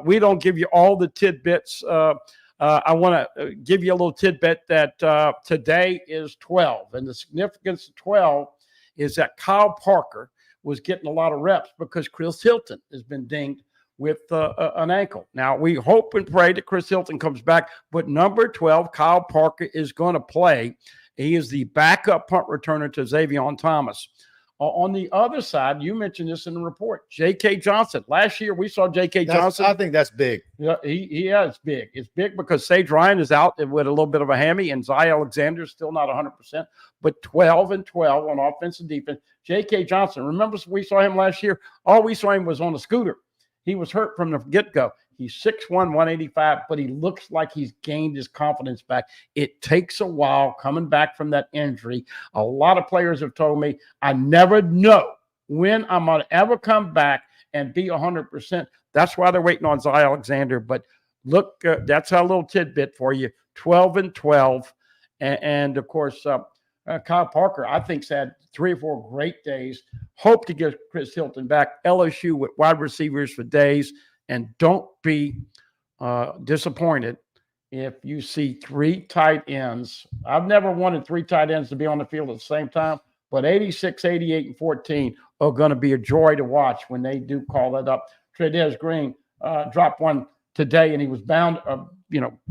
S3: We don't give you all the tidbits. I want to give you a little tidbit that today is 12. And the significance of 12 is that Kyle Parker was getting a lot of reps because Chris Hilton has been dinged with an ankle. Now, we hope and pray that Chris Hilton comes back, but number 12, Kyle Parker, is going to play. He is the backup punt returner to Xavier Thomas. On the other side, you mentioned this in the report, J.K. Johnson. Last year, we saw J.K. Johnson.
S2: I think that's big.
S3: Yeah, it's big. It's big because Sage Ryan is out with a little bit of a hammy, and Zy Alexander is still not 100%, but 12 and 12 on offense and defense. J.K. Johnson, remember we saw him last year? All we saw him was on a scooter. He was hurt from the get-go. He's 6'1", 185, but he looks like he's gained his confidence back. It takes a while coming back from that injury. A lot of players have told me, I never know when I'm going to ever come back and be 100%. That's why they're waiting on Zy Alexander. But look, that's a little tidbit for you, 12 and 12. And of course, Kyle Parker, I think, has had 3 or 4 great days. Hope to get Chris Hilton back. LSU with wide receivers for days. And don't be disappointed if you see 3 tight ends. I've never wanted 3 tight ends to be on the field at the same time, but 86, 88, and 14 are going to be a joy to watch when they do call that up. Trey'Dez Green dropped one today, and he was bound,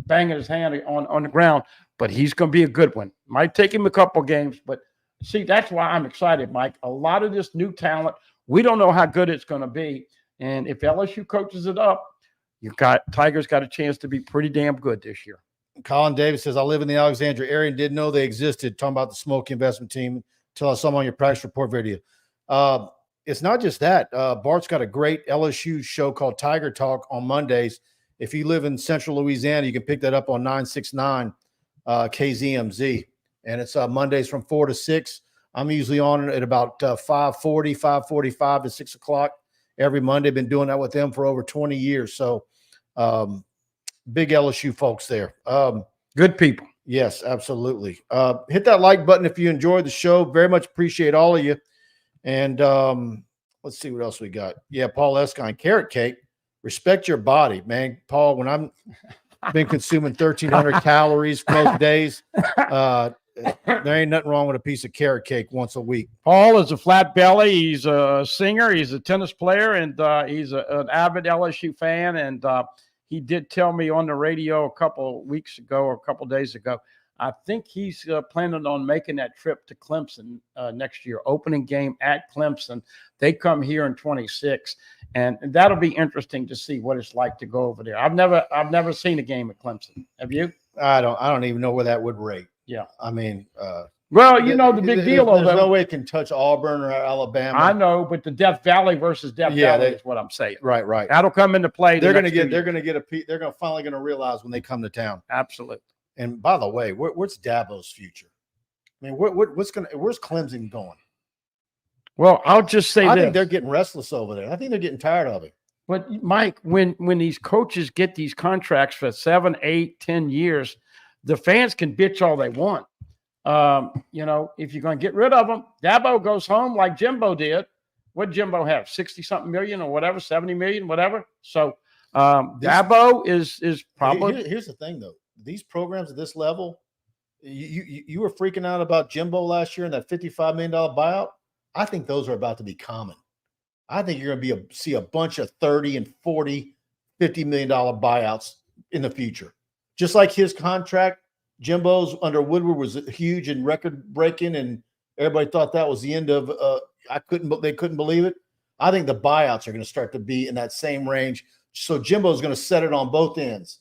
S3: banging his hand on the ground, but he's going to be a good one. Might take him a couple games, but see, that's why I'm excited, Mike. A lot of this new talent, we don't know how good it's going to be. And if LSU coaches it up, Tigers got a chance to be pretty damn good this year.
S2: Colin Davis says, I live in the Alexandria area and didn't know they existed. Talking about the Smoky investment team until I saw them on your practice report video. It's not just that. Bart's got a great LSU show called Tiger Talk on Mondays. If you live in central Louisiana, you can pick that up on 969 KZMZ. And it's Mondays from 4 to 6. I'm usually on at about 5:40, 5:45 to 6 o'clock. Every Monday, been doing that with them for over 20 years. So big LSU folks there.
S3: Good people.
S2: Yes, absolutely. Hit that like button if you enjoyed the show. Very much appreciate all of you. And let's see what else we got. Yeah, Paul Escine, carrot cake. Respect your body, man. Paul, when I'm been consuming 1,300 calories most days, there ain't nothing wrong with a piece of carrot cake once a week.
S3: Paul is a flat belly. He's a singer. He's a tennis player, and he's an avid LSU fan. And he did tell me on the radio a couple weeks ago or a couple days ago, I think he's planning on making that trip to Clemson next year, opening game at Clemson. They come here in 26, and that'll be interesting to see what it's like to go over there. I've never seen a game at Clemson. Have you?
S2: I don't even know where that would rate.
S3: Yeah.
S2: I mean,
S3: well, the big deal
S2: there's
S3: though.
S2: no way it can touch Auburn or Alabama.
S3: I know, but the Death Valley versus Death Valley is what I'm saying.
S2: Right.
S3: That'll come into play.
S2: They're finally going to realize when they come to town.
S3: Absolutely.
S2: And by the way, what's Dabo's future? I mean, where's Clemson going?
S3: Well, I'll just say
S2: I
S3: this.
S2: think they're getting restless over there. I think they're getting tired of it.
S3: But Mike, when these coaches get these contracts for 7, 8, 10 years, the fans can bitch all they want. If you're going to get rid of them, Dabo goes home like Jimbo did, what Jimbo have? 60-something million or whatever, 70 million, whatever. So Dabo is probably.
S2: Here's the thing, though. These programs at this level, you were freaking out about Jimbo last year and that $55 million buyout. I think those are about to be common. I think you're going to see a bunch of 30 and 40, $50 million buyouts in the future. Just like his contract, Jimbo's under Woodward was huge and record breaking, and everybody thought that was the end of. They couldn't believe it. I think the buyouts are going to start to be in that same range. So Jimbo's going to set it on both ends.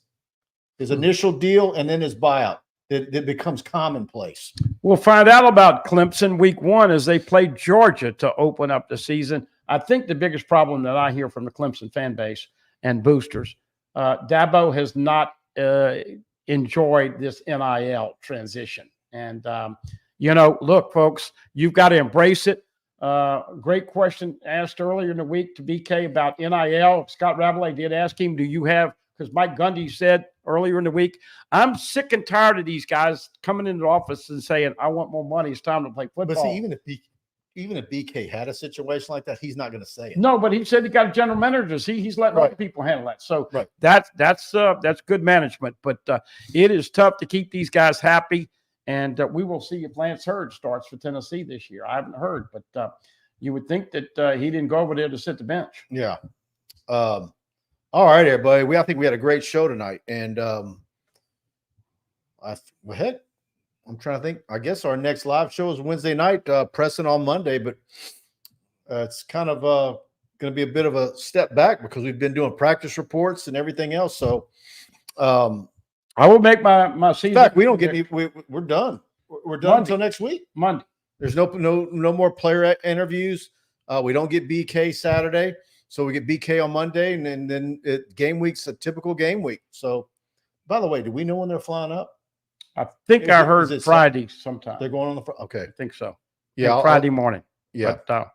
S2: His initial deal and then his buyout. That becomes commonplace.
S3: We'll find out about Clemson week 1 as they play Georgia to open up the season. I think the biggest problem that I hear from the Clemson fan base and boosters, Dabo has not enjoyed this NIL transition. And, look, folks, you've got to embrace it. Great question asked earlier in the week to BK about NIL. Scott Rabelais did ask him, do you have, because Mike Gundy said earlier in the week, I'm sick and tired of these guys coming into the office and saying, I want more money. It's time to play football.
S2: But see, even if BK had a situation like that, he's not going to say it.
S3: No, but he said he got a general manager. He's letting other people handle that. So
S2: right.
S3: that's good management. But it is tough to keep these guys happy. And we will see if Lance Hurd starts for Tennessee this year. I haven't heard, but you would think that he didn't go over there to sit the bench.
S2: Yeah. All right, everybody. I think we had a great show tonight. And I'm trying to think. I guess our next live show is Wednesday night, pressing on Monday, but it's kind of going to be a bit of a step back because we've been doing practice reports and everything else. So
S3: I will make my season.
S2: In fact, we don't get any. We're done. We're done until next week.
S3: Monday.
S2: There's no more player interviews. We don't get BK Saturday, so we get BK on Monday, and then game week's a typical game week. So, by the way, do we know when they're flying up?
S3: I think I heard Friday sometime.
S2: They're going on the okay.
S3: I think so.
S2: Yeah,
S3: Friday morning.
S2: Yeah.
S3: But,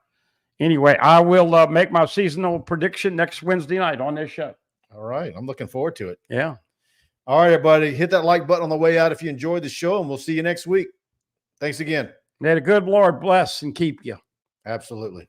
S3: anyway, I will make my seasonal prediction next Wednesday night on this show.
S2: All right, I'm looking forward to it.
S3: Yeah.
S2: All right, everybody, hit that like button on the way out if you enjoyed the show, and we'll see you next week. Thanks again.
S3: May the good Lord bless and keep you.
S2: Absolutely.